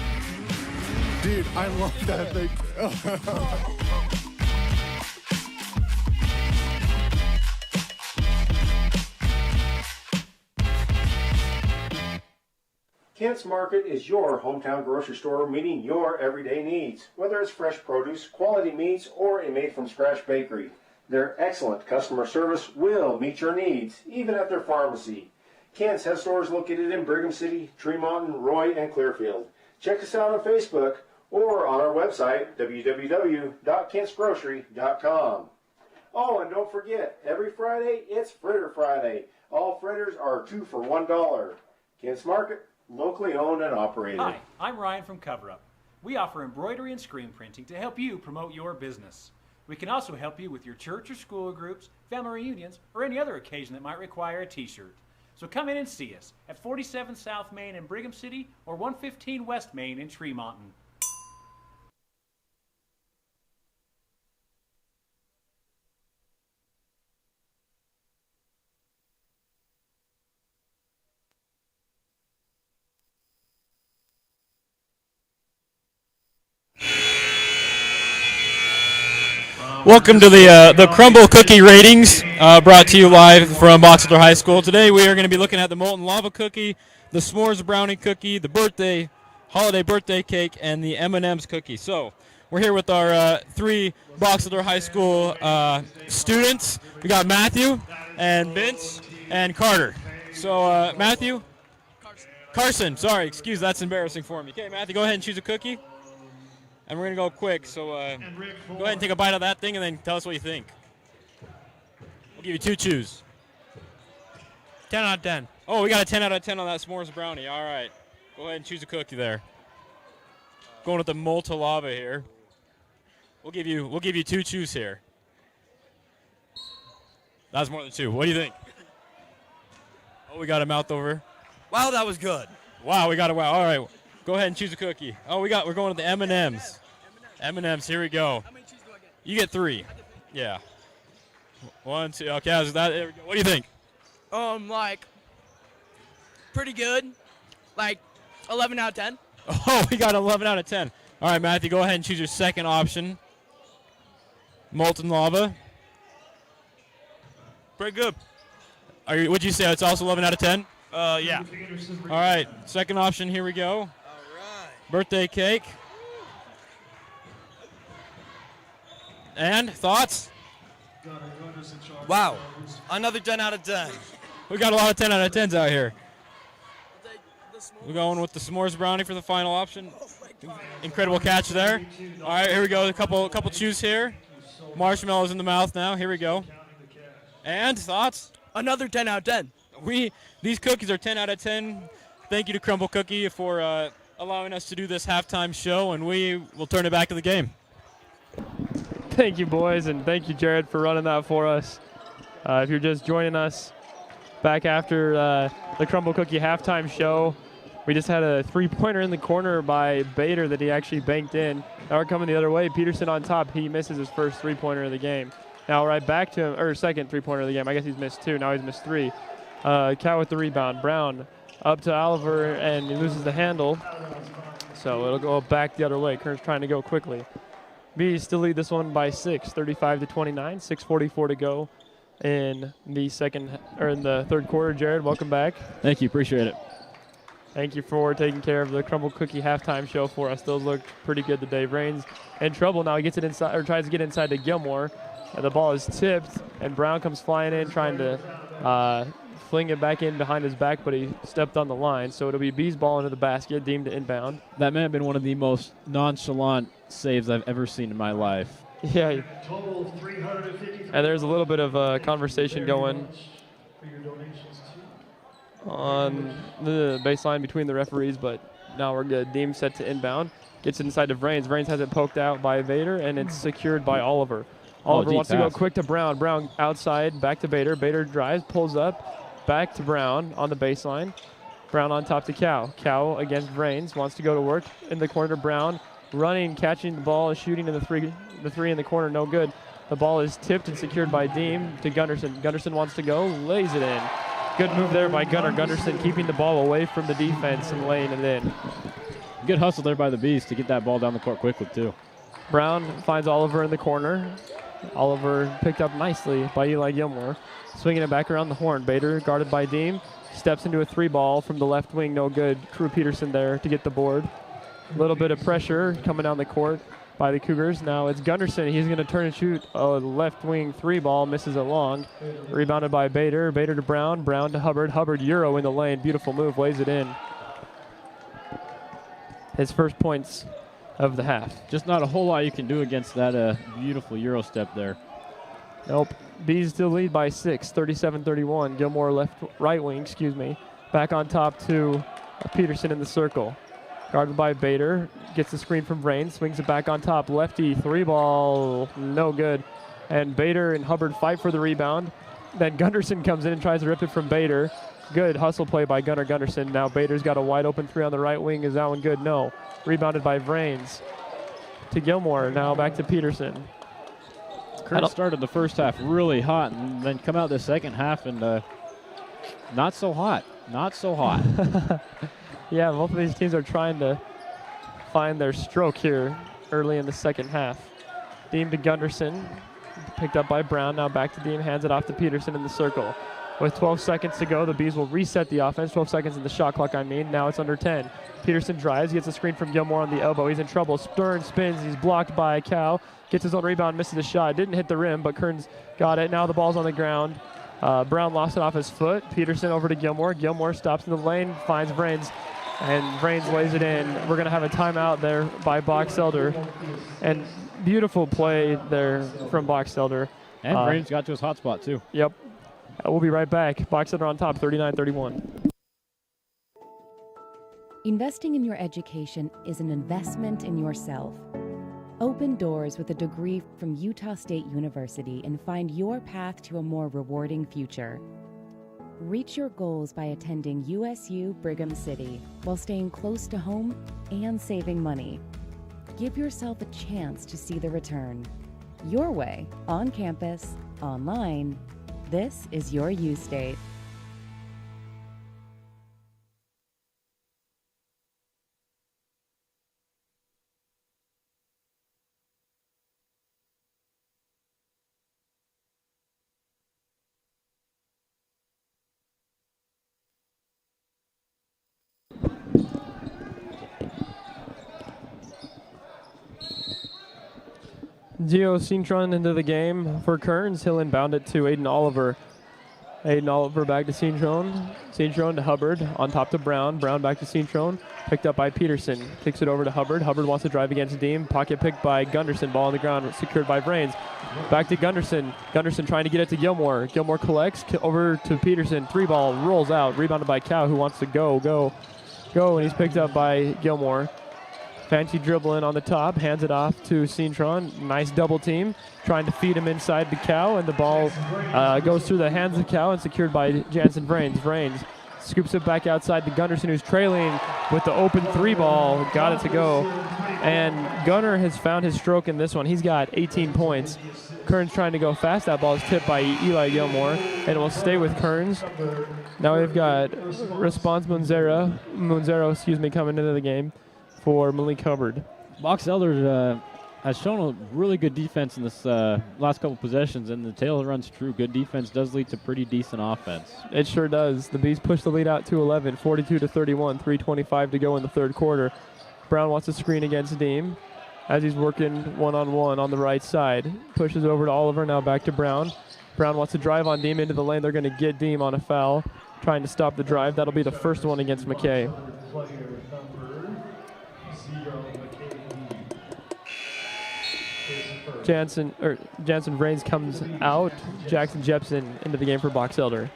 Dude, I love that thing. Kent's Market is your hometown grocery store meeting your everyday needs, whether it's fresh produce, quality meats, or a made-from-scratch bakery. Their excellent customer service will meet your needs, even at their pharmacy. Kent's has stores located in Brigham City, Tremont, Roy, and Clearfield. Check us out on Facebook or on our website, www.kentsgrocery.com. Oh, and don't forget, every Friday, it's Fritter Friday. All fritters are 2 for $1. Kent's Market, locally owned and operated. Hi, I'm Ryan from Cover Up. We offer embroidery and screen printing to help you promote your business. We can also help you with your church or school groups, family reunions, or any other occasion that might require a t-shirt. So come in and see us at 47 South Main in Brigham City or 115 West Main in Tremont. Welcome to the Crumble Cookie Ratings, brought to you live from Box Elder High School. Today we are going to be looking at the Molten Lava Cookie, the S'mores Brownie Cookie, the Holiday Birthday Cake, and the M&M's Cookie. So we're here with our 3 Box Elder High School students. We got Matthew and Vince and Carter. So Matthew? Carson, sorry, excuse, that's embarrassing for me. Okay, Matthew, go ahead and choose a cookie. And we're going to go quick, so go ahead and take a bite of that thing and then tell us what you think. We'll give you 2 chews. 10 out of 10. Oh, we got a 10 out of 10 on that s'mores brownie. All right. Go ahead and choose a cookie there. Going with the molten lava here. We'll give you 2 chews here. That's more than 2. What do you think? Oh, we got a mouth over. Wow, that was good. Wow, we got a wow. All right. Go ahead and choose a cookie. Oh, we're going with the M&M's. M&M's, here we go. How many cheese do I get? You get 3. Yeah. 1, 2. Okay, there we go. What do you think? Like, pretty good. Like, 11 out of 10. Oh, we got 11 out of 10. All right, Matthew, go ahead and choose your second option. Molten lava. Pretty good. Would you say it's also 11 out of 10? Yeah. All right, second option, here we go. Birthday cake. And thoughts? Wow. Another 10 out of 10. We got a lot of 10 out of 10s out here. We're going with the s'mores brownie for the final option. Incredible catch there. All right, here we go. A couple chews here. Marshmallows in the mouth now. Here we go. And thoughts? Another 10 out of 10. These cookies are 10 out of 10. Thank you to Crumble Cookie for allowing us to do this halftime show, and we will turn it back to the game. Thank you, boys, and thank you, Jared, for running that for us. If you're just joining us back after the Crumble Cookie halftime show, we just had a 3-pointer in the corner by Bader that he actually banked in. Now we're coming the other way. Peterson on top. He misses his first 3-pointer of the game. Now right back to him, or second 3-pointer of the game. I guess he's missed 2. Now he's missed 3. Cat with the rebound. Brown up to Oliver, and he loses the handle. So it'll go back the other way. Kearns trying to go quickly. Bees still lead this one by 6, 35-29. 6:44 to go in the third quarter. Jared, welcome back. Thank you, appreciate it. Thank you for taking care of the Crumble Cookie halftime show for us. Those looked pretty good today. Rain's in trouble now. He gets it inside, or tries to get inside to Gilmore. And the ball is tipped, and Brown comes flying in, trying to fling it back in behind his back, but he stepped on the line. So it'll be B's ball into the basket, deemed to inbound. That may have been one of the most nonchalant saves I've ever seen in my life. Yeah. And there's a little bit of a conversation going on the baseline between the referees, but now we're good. Deem set to inbound. Gets inside to Vrains. Vrains has it poked out by Vader, and it's secured by Oliver. Oliver wants to go quick to Brown. Brown outside, back to Bader. Bader drives, pulls up, back to Brown on the baseline. Brown on top to Cow. Cow against Vrains, wants to go to work in the corner. Brown running, catching the ball, shooting in the three in the corner, no good. The ball is tipped and secured by Deem to Gunderson. Gunderson wants to go, lays it in. Good move there by Gunner. Gunderson keeping the ball away from the defense and laying it in. Good hustle there by the Bees to get that ball down the court quickly, too. Brown finds Oliver in the corner. Oliver picked up nicely by Eli Gilmore. Swinging it back around the horn. Bader guarded by Deem. Steps into a 3-ball from the left wing, no good. Crew Peterson there to get the board. A little bit of pressure coming down the court by the Cougars. Now it's Gunderson. He's going to turn and shoot a left wing 3-ball. Misses it long. Rebounded by Bader. Bader to Brown. Brown to Hubbard. Hubbard Euro in the lane. Beautiful move. Lays it in. His first points of the half. Just not a whole lot you can do against that beautiful Euro step there. Nope. Bees still lead by 6, 37-31. Gilmore right wing, back on top to Peterson in the circle. Guarded by Bader, gets the screen from Vrain, swings it back on top. Lefty, 3-ball, no good. And Bader and Hubbard fight for the rebound. Then Gunderson comes in and tries to rip it from Bader. Good hustle play by Gunderson. Now Bader's got a wide open 3 on the right wing. Is that one good? No. Rebounded by Vrains. To Gilmore, now back to Peterson. Kearns started the first half really hot and then come out the second half and not so hot. Not so hot. Yeah, both of these teams are trying to find their stroke here early in the second half. Deem to Gunderson. Picked up by Brown. Now back to Dean. Hands it off to Peterson in the circle. With 12 seconds to go, the Bees will reset the offense. 12 seconds in the shot clock, I mean. Now it's under 10. Peterson drives, gets a screen from Gilmore on the elbow. He's in trouble. Stern spins. He's blocked by Cal. Gets his own rebound, misses the shot. Didn't hit the rim, but Kearns got it. Now the ball's on the ground. Brown lost it off his foot. Peterson over to Gilmore. Gilmore stops in the lane, finds Vrains, and Vrains lays it in. We're going to have a timeout there by Box Elder. And beautiful play there from Box Elder. And Vrains got to his hot spot, too. Yep. We'll be right back. Box Elder on top, 39-31. Investing in your education is an investment in yourself. Open doors with a degree from Utah State University and find your path to a more rewarding future. Reach your goals by attending USU Brigham City while staying close to home and saving money. Give yourself a chance to see the return. Your way, on campus, online. This is your U State. Gio Cintron into the game for Kearns. He'll inbound it to Aiden Oliver. Aiden Oliver back to Cintron. Cintron to Hubbard. On top to Brown. Brown back to Cintron. Picked up by Peterson. Kicks it over to Hubbard. Hubbard wants to drive against Deem. Pocket picked by Gunderson. Ball on the ground. Secured by Vrains. Back to Gunderson. Gunderson trying to get it to Gilmore. Gilmore collects. Over to Peterson. 3-ball. Rolls out. Rebounded by Cow, who wants to go. And he's picked up by Gilmore. Fancy dribbling on the top, hands it off to Cintron. Nice double team, trying to feed him inside to Cow, and the ball goes through the hands of Cow and secured by Jansen Vrains. Vrains scoops it back outside to Gunderson, who's trailing with the open 3-ball. Got it to go. And Gunner has found his stroke in this one. He's got 18 points. Kearns trying to go fast. That ball is tipped by Eli Gilmore, and it will stay with Kearns. Now we've got Response Munzero, coming into the game for Malik Hubbard. Box Elder has shown a really good defense in this last couple possessions, and the tale runs true. Good defense does lead to pretty decent offense. It sure does. The Bees push the lead out to 11, 42-31, 3:25 to go in the third quarter. Brown wants to screen against Deem as he's working one-on-one on the right side. Pushes over to Oliver, now back to Brown. Brown wants to drive on Deem into the lane. They're going to get Deem on a foul, trying to stop the drive. That'll be the first one against McKay. Jansen Vrains comes out. Jackson Jepson into the game for Box Elder.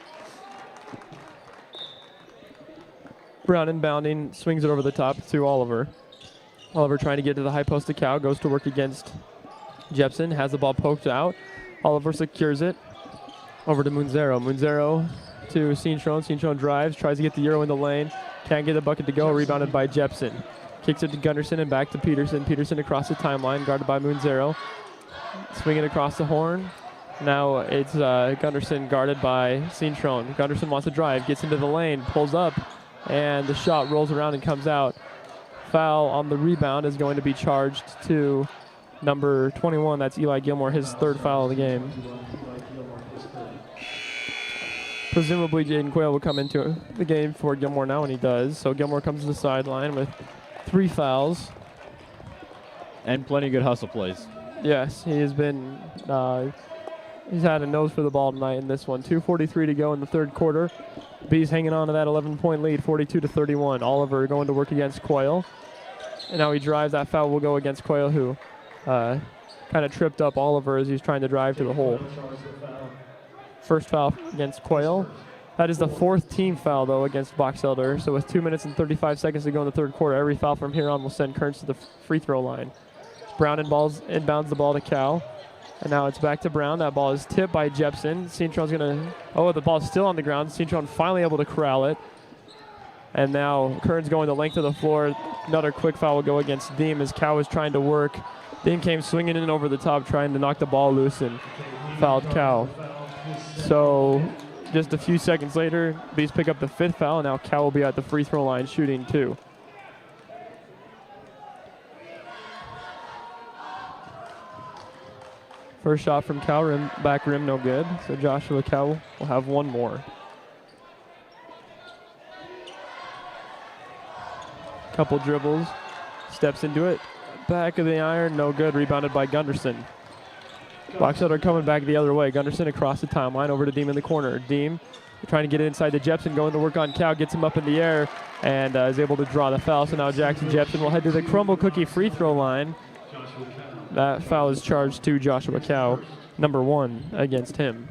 Brown inbounding, swings it over the top to Oliver. Oliver trying to get to the high post to Cow, goes to work against Jepson, has the ball poked out. Oliver secures it. Over to Munzero. Munzero to Cintron. Cintron drives, tries to get the Euro in the lane. Can't get the bucket to go, rebounded by Jepson. Kicks it to Gunderson and back to Peterson. Peterson across the timeline, guarded by Munzero. Swinging across the horn. Now it's Gunderson guarded by Cintron. Gunderson wants to drive, gets into the lane, pulls up, and the shot rolls around and comes out. Foul on the rebound is going to be charged to number 21. That's Eli Gilmore, his third foul of the game. Presumably Jaden Quayle will come into the game for Gilmore now, and he does. So Gilmore comes to the sideline with 3 fouls. And plenty of good hustle plays. Yes, he has been, he's had a nose for the ball tonight in this one. 2:43 to go in the third quarter. Bees hanging on to that 11-point lead, 42-31. Oliver going to work against Quayle. And now he drives. That foul will go against Quayle, who kind of tripped up Oliver as he's trying to drive to the hole. First foul against Quayle. That is the 4th team foul, though, against Box Elder. So with 2 minutes and 35 seconds to go in the third quarter, every foul from here on will send Kearns to the free throw line. Brown inbounds the ball to Cal. And now it's back to Brown. That ball is tipped by Jepson. Cintron's going to... Oh, the ball's still on the ground. Cintron finally able to corral it. And now Kearns going the length of the floor. Another quick foul will go against Deem as Cal was trying to work. Deem came swinging in over the top trying to knock the ball loose and fouled Cal. So just a few seconds later, Bees pick up the 5th foul. And now Cal will be at the free throw line shooting 2. First shot from Cal, back rim, no good. So Joshua Cal will have one more. Couple dribbles, steps into it. Back of the iron, no good. Rebounded by Gunderson. Box Elder coming back the other way. Gunderson across the timeline over to Deem in the corner. Deem trying to get it inside to Jepson, going to work on Cal, gets him up in the air, and is able to draw the foul. So now Jackson Jepson will head to the Crumble Cookie free throw line. That foul is charged to Joshua Cow, number 1 against him.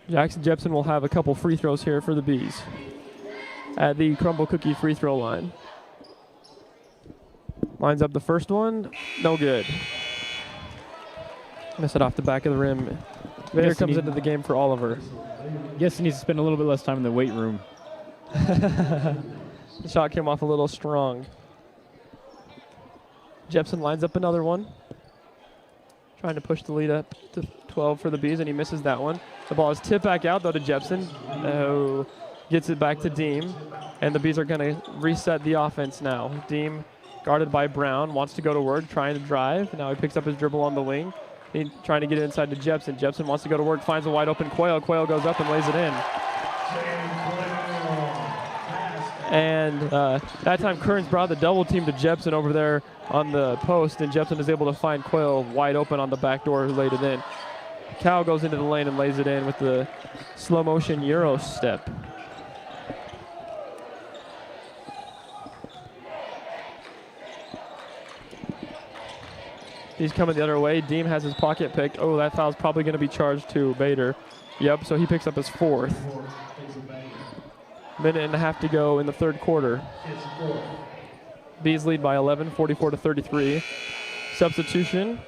Jackson Jepson will have a couple free throws here for the Bees at the Crumble Cookie free throw line. Lines up the first one, no good. Miss it off the back of the rim. Vader comes into the game for Oliver. Guess he needs to spend a little bit less time in the weight room. The shot came off a little strong. Jepson lines up another one. Trying to push the lead up to 12 for the Bees, and he misses that one. The ball is tipped back out, though, to Jepson, who gets it back to Deem. And the Bees are going to reset the offense now. Deem, guarded by Brown, wants to go to work, trying to drive. Now he picks up his dribble on the wing. He's trying to get it inside to Jepson. Jepson wants to go to work, finds a wide open Quayle. Quayle goes up and lays it in. And that time Kearns brought the double team to Jepson over there on the post, and Jepson is able to find Quayle wide open on the back door, who laid it in. Cal goes into the lane and lays it in with the slow motion Euro step. He's coming the other way. Deem has his pocket picked. Oh, that foul's probably going to be charged to Bader. Yep, so he picks up his 4th. Minute and a half to go in the third quarter. Bees lead by 11, 44-33. Substitution.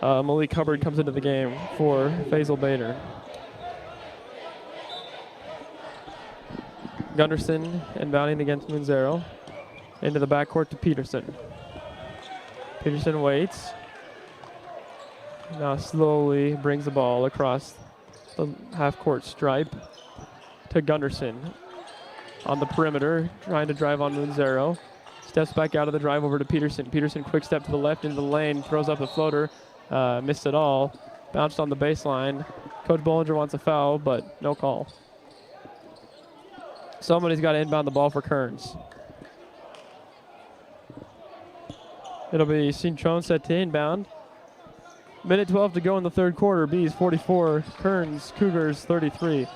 Malik Hubbard comes into the game for Faisal Bader. Gunderson inbounding against Munzero. Into the backcourt to Peterson. Peterson waits. Now slowly brings the ball across the half-court stripe to Gunderson. On the perimeter, trying to drive on Munzero. Steps back out of the drive over to Peterson. Peterson quick step to the left into the lane, throws up a floater, missed it all. Bounced on the baseline. Coach Bollinger wants a foul, but no call. Somebody's got to inbound the ball for Kearns. It'll be Cintron set to inbound. Minute 12 to go in the third quarter. Bees 44, Kearns Cougars 33.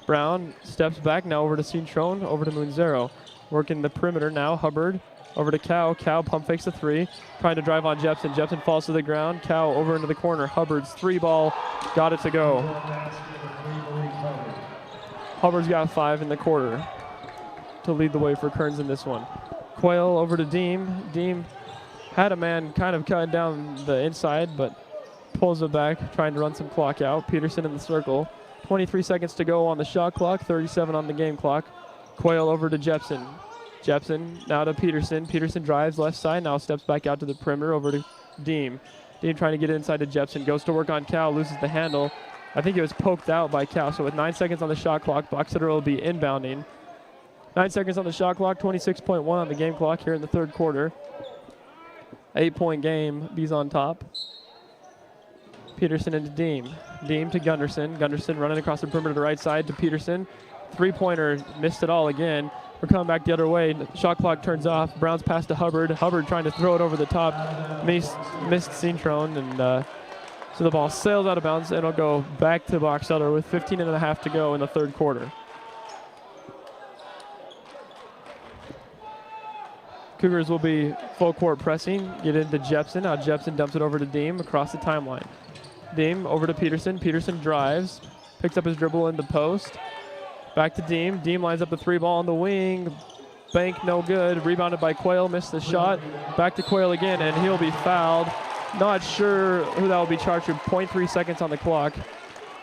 Brown steps back now over to Cintron, over to Munzero. Working the perimeter now. Hubbard over to Cow. Cow pump fakes a 3. Trying to drive on Jepson. Jepson falls to the ground. Cow over into the corner. Hubbard's 3 ball. Got it to go. Hubbard's got 5 in the quarter to lead the way for Kearns in this one. Quayle over to Deem. Deem had a man kind of cutting down the inside, but pulls it back, trying to run some clock out. Peterson in the circle. 23 seconds to go on the shot clock, 37 on the game clock. Quayle over to Jepson. Jepson now to Peterson. Peterson drives left side, now steps back out to the perimeter over to Deem. Deem trying to get it inside to Jepson. Goes to work on Cal, loses the handle. I think it was poked out by Cal. So with 9 seconds on the shot clock, Boxeter will be inbounding. 9 seconds on the shot clock, 26.1 on the game clock here in the third quarter. 8-point game, Bees on top. Peterson into Deem. Deem to Gunderson. Gunderson running across the perimeter to the right side to Peterson. 3-pointer, missed it all again. We're coming back the other way. Shot clock turns off. Brown's pass to Hubbard. Hubbard trying to throw it over the top. Missed Cintron, and so the ball sails out of bounds, and it'll go back to Box Elder with 15 and a half to go in the third quarter. Cougars will be full court pressing. Get into Jepson. Now Jepson dumps it over to Deem across the timeline. Deem over to Peterson. Peterson drives. Picks up his dribble in the post. Back to Deem. Deem lines up the 3 ball on the wing. Bank no good. Rebounded by Quayle. Missed the shot. Back to Quayle again, and he'll be fouled. Not sure who that will be charged with. 0.3 seconds on the clock.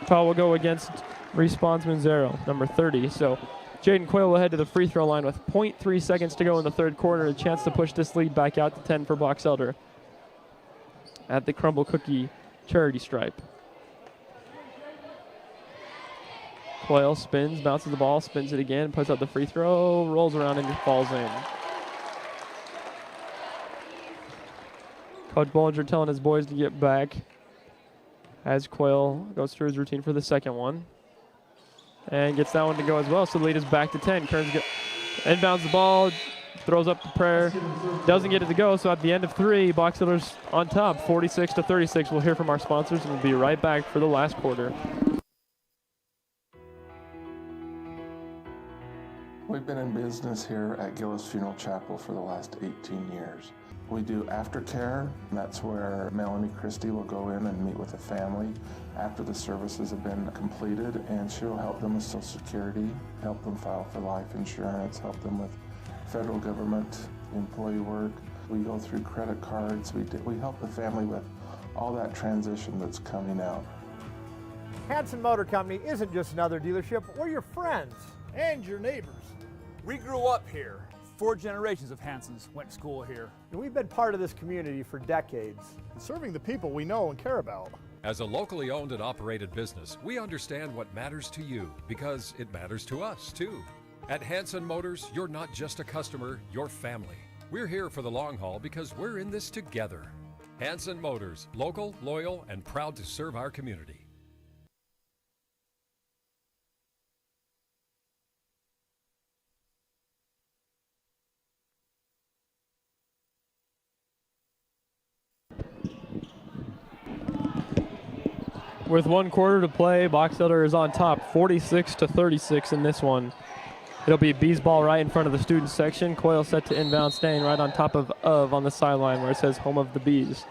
Foul will go against Respawns Munzero, number 30. So Jaden Quayle will head to the free throw line with 0.3 seconds to go in the third quarter. A chance to push this lead back out to 10 for Box Elder at the Crumble Cookie charity stripe. Quayle spins, bounces the ball, spins it again, puts up the free throw, rolls around and falls in. Coach Bollinger telling his boys to get back as Quayle goes through his routine for the second one. And gets that one to go as well, so the lead is back to 10. Kearns inbounds the ball, throws up the prayer, doesn't get it to go, so at the end of 3, Box Elder's on top, 46-36. We'll hear from our sponsors, and we'll be right back for the last quarter. We've been in business here at Gillis Funeral Chapel for the last 18 years. We do aftercare, and that's where Melanie Christie will go in and meet with the family after the services have been completed, and she'll help them with Social Security, help them file for life insurance, help them with federal government employee work. We go through credit cards. We help the family with all that transition that's coming out. Hanson Motor Company isn't just another dealership, we're your friends. And your neighbors. We grew up here. 4 generations of Hansons went to school here. And we've been part of this community for decades. Serving the people we know and care about. As a locally owned and operated business, we understand what matters to you because it matters to us, too. At Hanson Motors, you're not just a customer, you're family. We're here for the long haul because we're in this together. Hanson Motors, local, loyal, and proud to serve our community. With 1 quarter to play, Box Elder is on top, 46-36 in this one. It'll be Bees ball right in front of the student section. Quayle set to inbound, staying right on top of on the sideline where it says home of the Bees.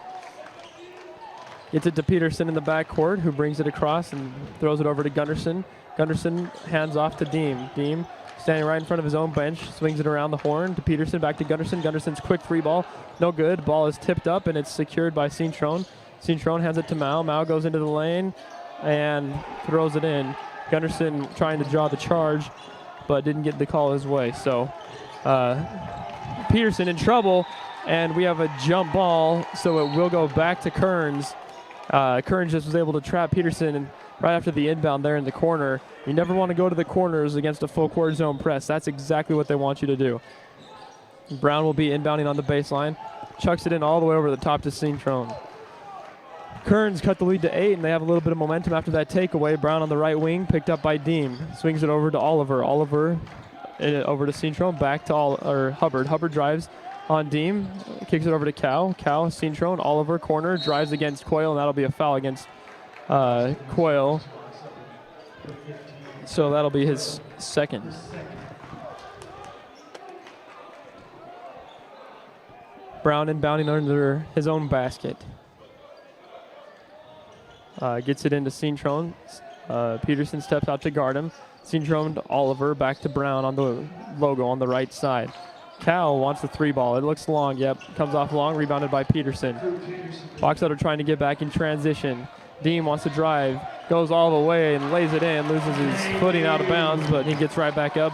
Gets it to Peterson in the backcourt, who brings it across and throws it over to Gunderson. Gunderson hands off to Deem. Deem standing right in front of his own bench, swings it around the horn to Peterson, back to Gunderson. Gunderson's quick 3 ball, no good. Ball is tipped up and it's secured by Cintrone. Cintrone hands it to Mao. Mao goes into the lane and throws it in. Gunderson trying to draw the charge, but didn't get the call his way. So Peterson in trouble, and we have a jump ball, so it will go back to Kearns. Kearns just was able to trap Peterson right after the inbound there in the corner. You never want to go to the corners against a full court zone press. That's exactly what they want you to do. Brown will be inbounding on the baseline. Chucks it in all the way over the top to Cintrone. Kearns cut the lead to 8, and they have a little bit of momentum after that takeaway. Brown on the right wing, picked up by Deem. Swings it over to Oliver. Oliver over to Cintrone, back to Hubbard. Hubbard drives on Deem, kicks it over to Cow. Cow, Cintrone, Oliver, corner, drives against Quayle, and that'll be a foul against Quayle. So that'll be his second. Brown inbounding under his own basket. Gets it into Cintrone. Peterson steps out to guard him. Cintrone to Oliver, back to Brown on the logo on the right side. Cal wants the 3 ball. It looks long. Yep, comes off long, rebounded by Peterson. Box Elder trying to get back in transition. Deem wants to drive, goes all the way and lays it in, loses his footing out of bounds, but he gets right back up.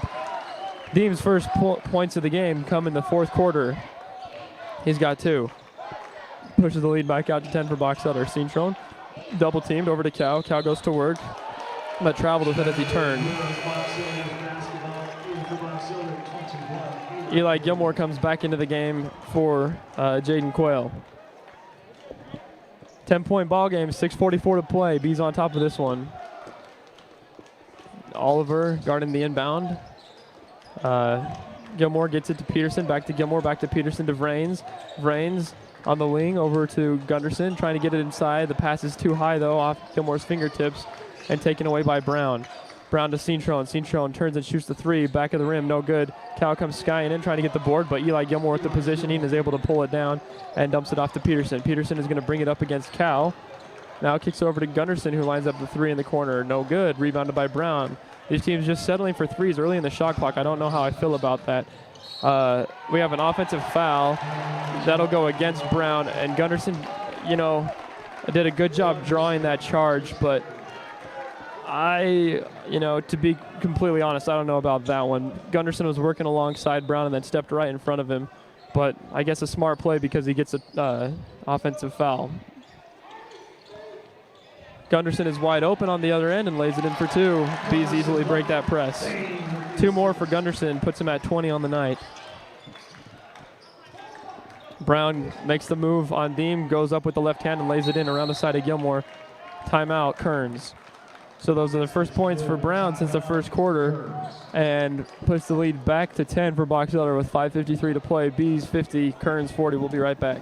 Deem's first points of the game come in the 4th quarter. He's got 2. Pushes the lead back out to 10 for Box Elder. Cintrone double teamed over to Cow. Cow goes to work, but traveled with it as he turned. Eli Gilmore comes back into the game for Jaden Quayle. 10-point ball game, 6:44 to play. Bees on top of this one. Oliver guarding the inbound. Gilmore gets it to Peterson, back to Gilmore, back to Peterson to Vrains. Vrains on the wing over to Gunderson, trying to get it inside. The pass is too high, though, off Gilmore's fingertips and taken away by Brown. Brown to Cintrone. Cintrone turns and shoots the 3, back of the rim, no good. Cal comes skying in, trying to get the board, but Eli Gilmore with the positioning is able to pull it down and dumps it off to Peterson. Peterson is going to bring it up against Cal. Now kicks over to Gunderson, who lines up the 3 in the corner. No good. Rebounded by Brown. These teams just settling for 3s early in the shot clock. I don't know how I feel about that. We have an offensive foul. That'll go against Brown. And Gunderson, did a good job drawing that charge, but to be completely honest, I don't know about that one. Gunderson was working alongside Brown and then stepped right in front of him. But I guess a smart play because he gets an offensive foul. Gunderson is wide open on the other end and lays it in for 2. Bees easily break that press. 2 more for Gunderson, puts him at 20 on the night. Brown makes the move on Deem, goes up with the left hand and lays it in around the side of Gilmore. Timeout, Kearns. So those are the first points for Brown since the first quarter, and puts the lead back to 10 for Box Elder with 5:53 to play. Bees 50, Kearns 40. We'll be right back.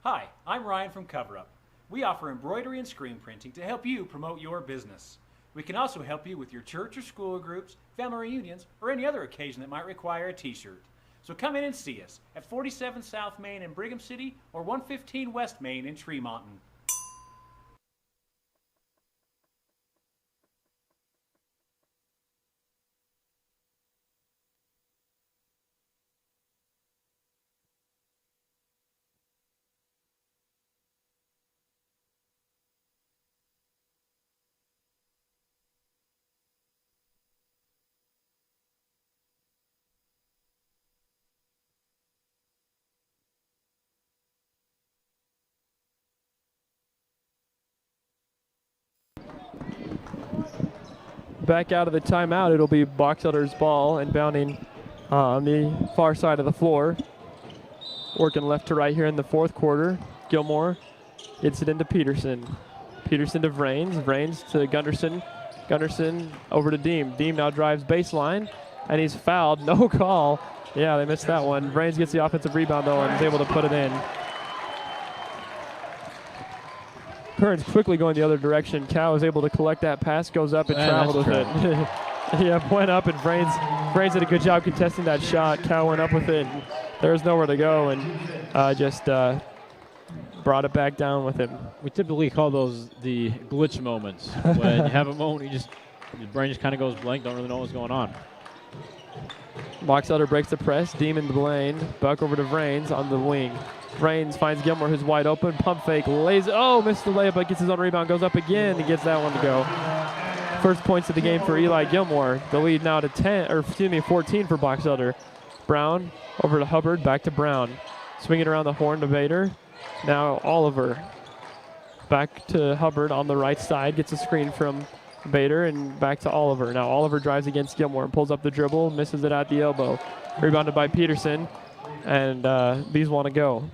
Hi, I'm Ryan from Cover Up. We offer embroidery and screen printing to help you promote your business. We can also help you with your church or school groups, family reunions, or any other occasion that might require a t-shirt. So come in and see us at 47 South Main in Brigham City or 115 West Main in Tremonton. Back out of the timeout, it'll be Box Elder's ball and bounding on the far side of the floor. Working left to right here in the fourth quarter. Gilmore gets it into Peterson. Peterson to Vrains. Vrains to Gunderson. Gunderson over to Deem. Deem now drives baseline, and he's fouled. No call. Yeah, they missed that one. Vrains gets the offensive rebound, though, and is able to put it in. Kearns quickly going the other direction. Cow is able to collect that pass, goes up and traveled with it. Yeah, went up, and Vrains did a good job contesting that shot. Cow went up with it. There was nowhere to go, and just brought it back down with him. We typically call those the glitch moments. When you have a moment, your brain just kind of goes blank, don't really know what's going on. Box Elder breaks the press. Deem in the lane. Buck over to Vrains on the wing. Vrains finds Gilmore, who's wide open. Pump fake, lays. Oh, missed the layup, but gets his own rebound. Goes up again and gets that one to go. First points of the game for Eli Gilmore. The lead now to 14 for Box Elder. Brown over to Hubbard, back to Brown. Swinging around the horn to Vader. Now Oliver. Back to Hubbard on the right side. Gets a screen from Vader and back to Oliver. Now Oliver drives against Gilmore and pulls up the dribble. Misses it at the elbow. Rebounded by Peterson. And Bees want to go.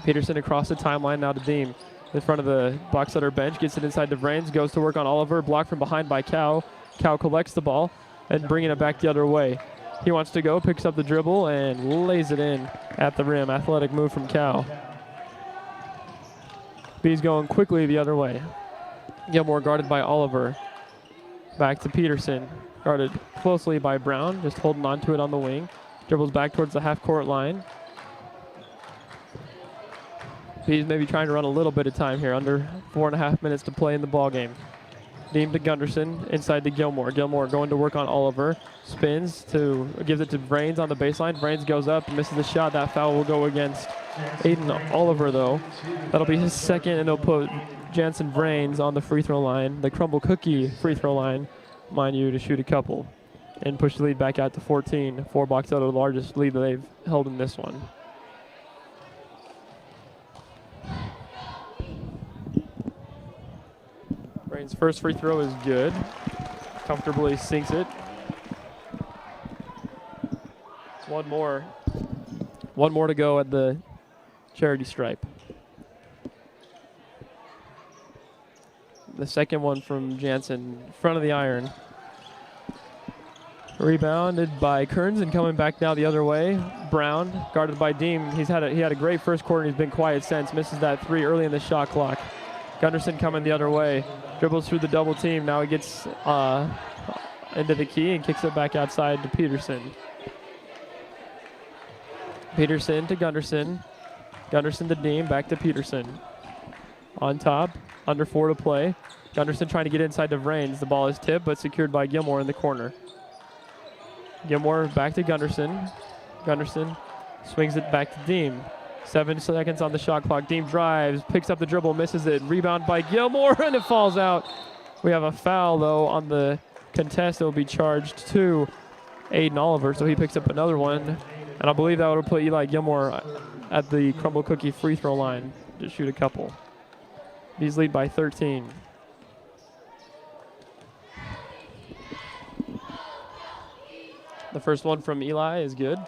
Peterson across the timeline now to Deem. In front of the Box Elder bench. Gets it inside to Vrains. Goes to work on Oliver. Blocked from behind by Cow. Cow collects the ball and bringing it back the other way. He wants to go, picks up the dribble, and lays it in at the rim. Athletic move from Cow. Bees going quickly the other way. Gilmore guarded by Oliver. Back to Peterson. Guarded closely by Brown, just holding on to it on the wing. Dribbles back towards the half-court line. Bees maybe trying to run a little bit of time here. Under 4.5 minutes to play in the ball game. Deem to Gunderson, inside to Gilmore. Gilmore going to work on Oliver. Spins gives it to Vrains on the baseline. Vrains goes up, misses the shot. That foul will go against Aiden Oliver, though. That'll be his second, and it'll put Jansen Vrains on the free throw line, the Crumble Cookie free throw line, mind you, to shoot a couple. And push the lead back out to 14. 4 Box Elder, the largest lead that they've held in this one. Vrains' first free throw is good. Comfortably sinks it. One more to go at the charity stripe. The second one from Jansen, front of the iron. Rebounded by Kearns and coming back now the other way. Brown guarded by Deem. He had a great first quarter and he's been quiet since. Misses that three early in the shot clock. Gunderson coming the other way. Dribbles through the double team. Now he gets into the key and kicks it back outside to Peterson. Peterson to Gunderson. Gunderson to Deem. Back to Peterson. On top. Under 4 to play. Gunderson trying to get inside to Vrains. The ball is tipped but secured by Gilmore in the corner. Gilmore back to Gunderson. Gunderson swings it back to Deem. 7 seconds on the shot clock. Deem drives, picks up the dribble, misses it. Rebound by Gilmore, and it falls out. We have a foul, though, on the contest. It will be charged to Aiden Oliver, so he picks up another one. And I believe that would put Eli Gilmore at the Crumble Cookie free throw line to shoot a couple. These lead by 13. The first one from Eli is good.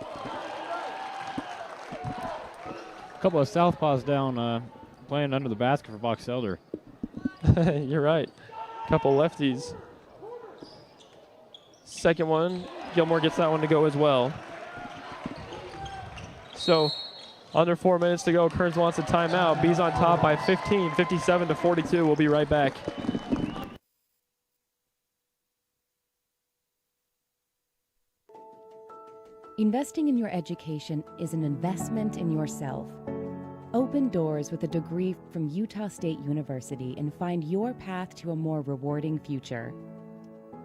A couple of southpaws down playing under the basket for Box Elder. You're right. Couple lefties. Second one, Gilmore gets that one to go as well. So under 4 minutes to go, Kearns wants a timeout. Bees on top by 15, 57-42. We'll be right back. Investing in your education is an investment in yourself. Open doors with a degree from Utah State University and find your path to a more rewarding future.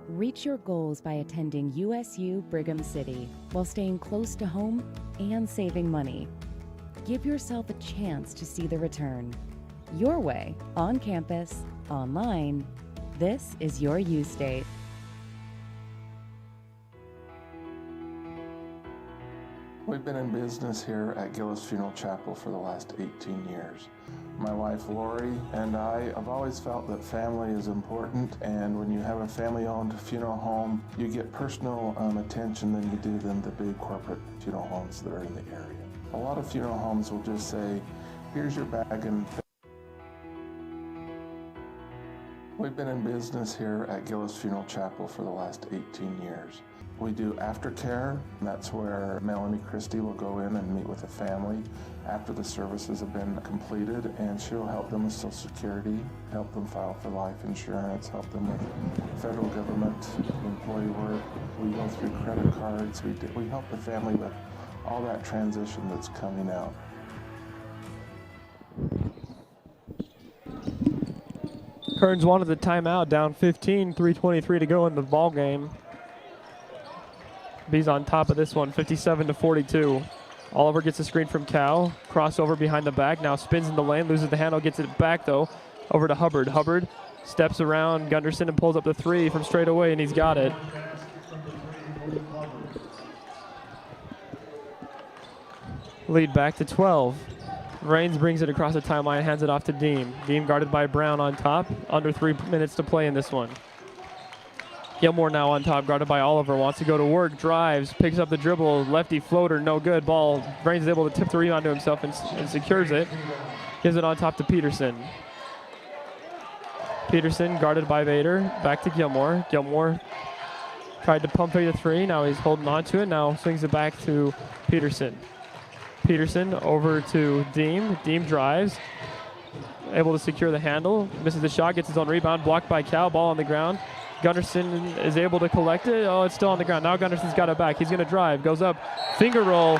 Reach your goals by attending USU Brigham City while staying close to home and saving money. Give yourself a chance to see the return. Your way, on campus, online. This is your U State. We've been in business here at Gillis Funeral Chapel for the last 18 years. My wife Lori and I have always felt that family is important, and when you have a family-owned funeral home, you get personal attention than you do than the big corporate funeral homes that are in the area. A lot of funeral homes will just say, here's your bag and we've been in business here at Gillis Funeral Chapel for the last 18 years. We do aftercare. That's where Melanie Christie will go in and meet with the family after the services have been completed, and she'll help them with Social Security, help them file for life insurance, help them with federal government employee work. We go through credit cards. We help the family with all that transition that's coming out. Kearns wanted the timeout, down 15, 3:23 to go in the ball game. Bees on top of this one, 57-42. Oliver gets a screen from Cal. Crossover behind the back. Now spins in the lane, loses the handle, gets it back though. Over to Hubbard. Hubbard steps around Gunderson and pulls up the three from straight away, and he's got it. Lead back to 12. Raines brings it across the timeline, hands it off to Deem. Deem guarded by Brown on top. Under 3 minutes to play in this one. Gilmore now on top, guarded by Oliver, wants to go to work, drives, picks up the dribble, lefty floater, no good. Ball, Raines is able to tip the rebound to himself and secures it. Gives it on top to Peterson. Peterson guarded by Vader, back to Gilmore. Gilmore tried to pump fake the three, now he's holding on to it, now swings it back to Peterson. Peterson over to Deem. Deem drives, able to secure the handle, misses the shot, gets his own rebound, blocked by Cal, ball on the ground. Gunderson is able to collect it. Oh, it's still on the ground. Now Gunderson's got it back. He's going to drive, goes up, finger roll,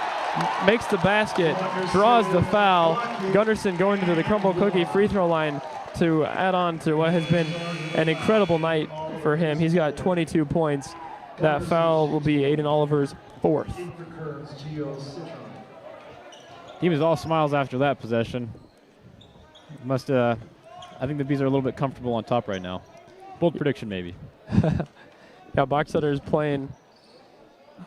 makes the basket, draws the foul. Gunderson going to the Crumble Cookie free throw line to add on to what has been an incredible night for him. He's got 22 points. That foul will be Aiden Oliver's fourth. He was all smiles after that possession. I think the Bees are a little bit comfortable on top right now. Bold prediction, maybe. Yeah, Box Elder is playing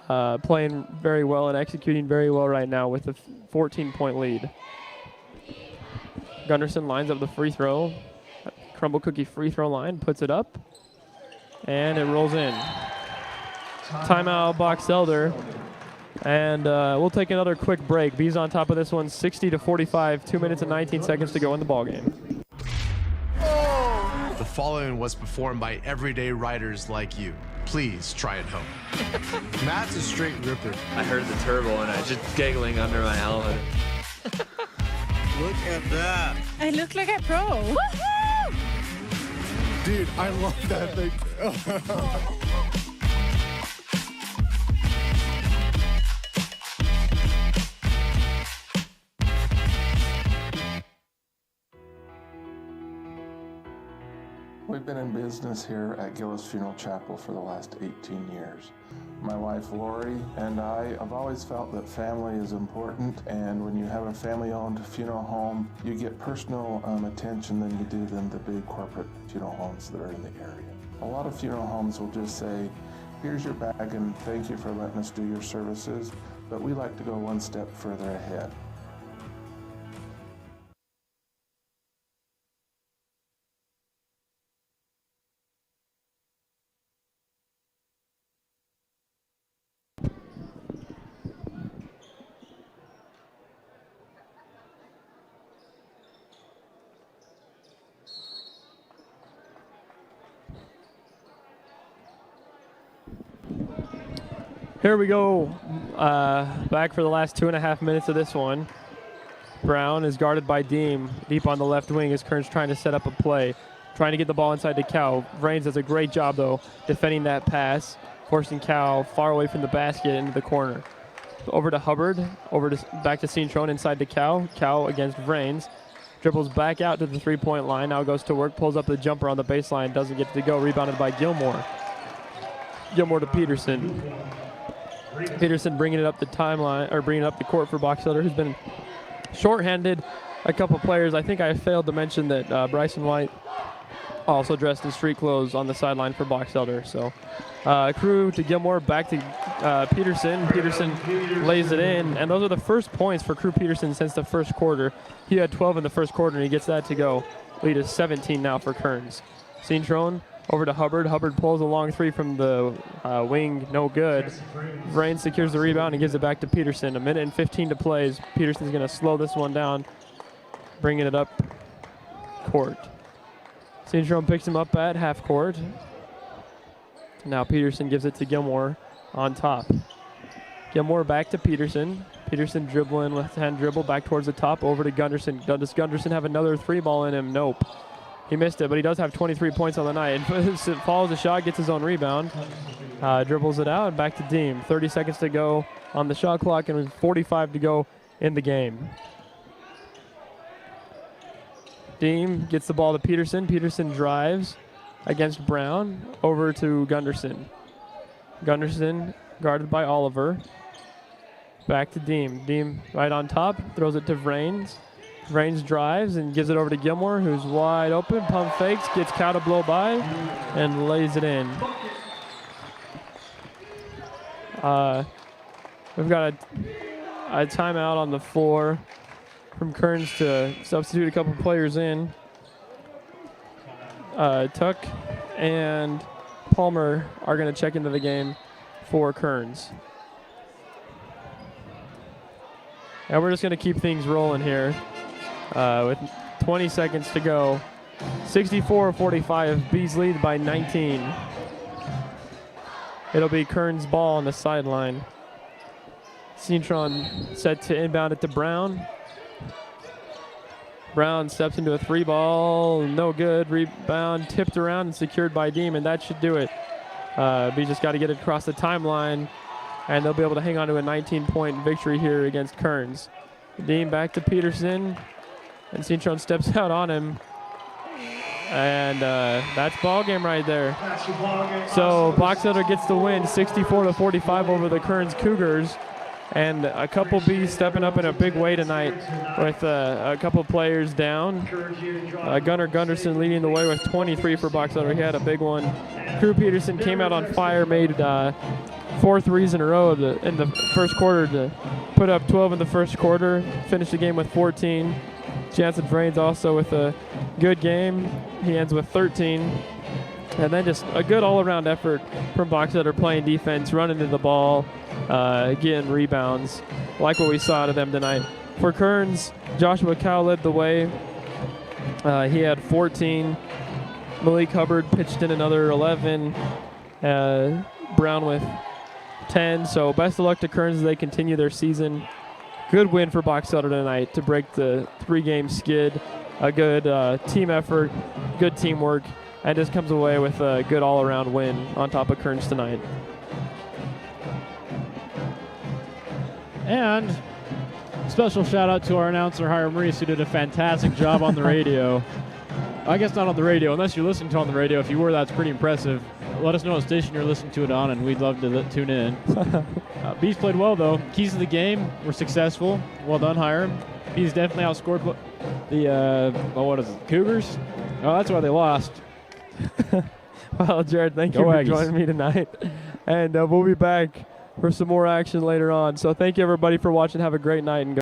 very well and executing very well right now with a 14-point lead. Gunderson lines up the free throw. Crumble Cookie free throw line, puts it up, and it rolls in. Timeout, Box Elder. And we'll take another quick break. Bees on top of this one, 60-45, 2 minutes and 19 seconds to go in the ballgame. The following was performed by everyday riders like you. Please try it home. Matt's a straight ripper. I heard the turbo and I was just giggling under my helmet. Look at that. I look like a pro. Woohoo! Dude, I love that thing. We've been in business here at Gillis Funeral Chapel for the last 18 years. My wife Lori and I have always felt that family is important, and when you have a family-owned funeral home, you get personal attention than you do than the big corporate funeral homes that are in the area. A lot of funeral homes will just say, here's your bag and thank you for letting us do your services, but we like to go one step further ahead. Here we go. Back for the last 2.5 minutes of this one. Brown is guarded by Deem deep on the left wing as Kearns trying to set up a play. Trying to get the ball inside to Cal. Vrains does a great job, though, defending that pass, forcing Cal far away from the basket into the corner. Over to Hubbard, back to Cintron, inside to Cal. Cal against Vrains. Dribbles back out to the three-point line. Now goes to work, pulls up the jumper on the baseline. Doesn't get to go. Rebounded by Gilmore. Gilmore to Peterson. Peterson bringing it up the timeline, or bringing it up the court for Box Elder, who's been shorthanded. A couple players. I think I failed to mention that Bryson White also dressed in street clothes on the sideline for Box Elder. So Crew to Gilmore, back to Peterson. Peterson lays it in, and those are the first points for Crew Peterson since the first quarter. He had 12 in the first quarter, and he gets that to go. Lead is 17 now for Kearns. Cintron over to Hubbard. Hubbard pulls a long three from the wing, no good. Vrains secures the rebound and gives it back to Peterson. 1:15 to play. Peterson's going to slow this one down, bringing it up court. Cintron picks him up at half court. Now Peterson gives it to Gilmore on top. Gilmore back to Peterson. Peterson dribbling, left-hand dribble back towards the top, over to Gunderson. Does Gunderson have another three ball in him? Nope. He missed it, but he does have 23 points on the night. Follows the shot, gets his own rebound. Dribbles it out, and back to Deem. 30 seconds to go on the shot clock, and 45 to go in the game. Deem gets the ball to Peterson. Peterson drives against Brown, over to Gunderson. Gunderson guarded by Oliver. Back to Deem. Deem right on top, throws it to Vrains. Vrains drives and gives it over to Gilmore, who's wide open. Pump fakes, gets Cal to blow by, and lays it in. We've got a timeout on the floor from Kearns to substitute a couple players in. Tuck and Palmer are going to check into the game for Kearns. And we're just going to keep things rolling here with 20 seconds to go. 64-45, Bees lead by 19. It'll be Kearns' ball on the sideline. Cintron set to inbound it to Brown. Brown steps into a three ball, no good. Rebound tipped around and secured by Deem, and that should do it. Bees just got to get it across the timeline, and they'll be able to hang on to a 19-point victory here against Kearns. Deem back to Peterson, and Cintron steps out on him. And that's ball game right there. So Box Elder gets the win, 64-45 over the Kearns Cougars. And a couple Bees stepping up in a big way tonight with a couple players down. Gunnar Gunderson leading the way with 23 for Box Elder. He had a big one. Crew Peterson came out on fire, made 4 threes in a row in the first quarter to put up 12 in the first quarter. Finished the game with 14. Jansen Vrains also with a good game. He ends with 13. And then just a good all-around effort from Box Elder, playing defense, running to the ball, getting rebounds, like what we saw out of them tonight. For Kearns, Joshua Cow led the way. He had 14. Malik Hubbard pitched in another 11. Brown with 10. So best of luck to Kearns as they continue their season. Good win for Box Elder tonight to break the 3-game skid. A good team effort, good teamwork, and just comes away with a good all-around win on top of Kearns tonight. And special shout out to our announcer, Hiram Reese, who did a fantastic job on the radio. I guess not on the radio, unless you're listening to it on the radio. If you were, that's pretty impressive. Let us know what station you're listening to it on, and we'd love to tune in. Bees played well, though. Keys of the game were successful. Well done, Hiram. Bees definitely outscored the Cougars. Oh, that's why they lost. Well, Jared, thank you for joining me tonight. And we'll be back for some more action later on. So thank you, everybody, for watching. Have a great night. And go